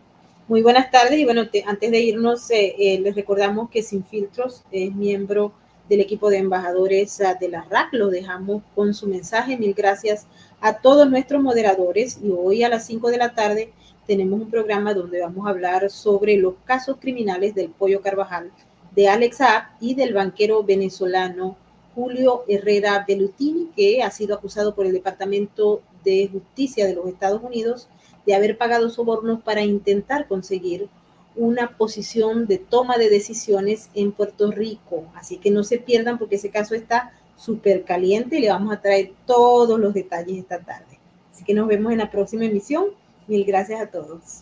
Muy buenas tardes y bueno, antes de irnos, les recordamos que Sin Filtros es miembro del equipo de embajadores de la RAC. Lo dejamos con su mensaje. Mil gracias a todos nuestros moderadores y hoy a las 5 de la tarde tenemos un programa donde vamos a hablar sobre los casos criminales del Pollo Carvajal, de Alex Saab y del banquero venezolano Julio Herrera Bellutini, que ha sido acusado por el Departamento de Justicia de los Estados Unidos de haber pagado sobornos para intentar conseguir una posición de toma de decisiones en Puerto Rico. Así que no se pierdan porque ese caso está súper caliente y le vamos a traer todos los detalles esta tarde. Así que nos vemos en la próxima emisión. Mil gracias a todos.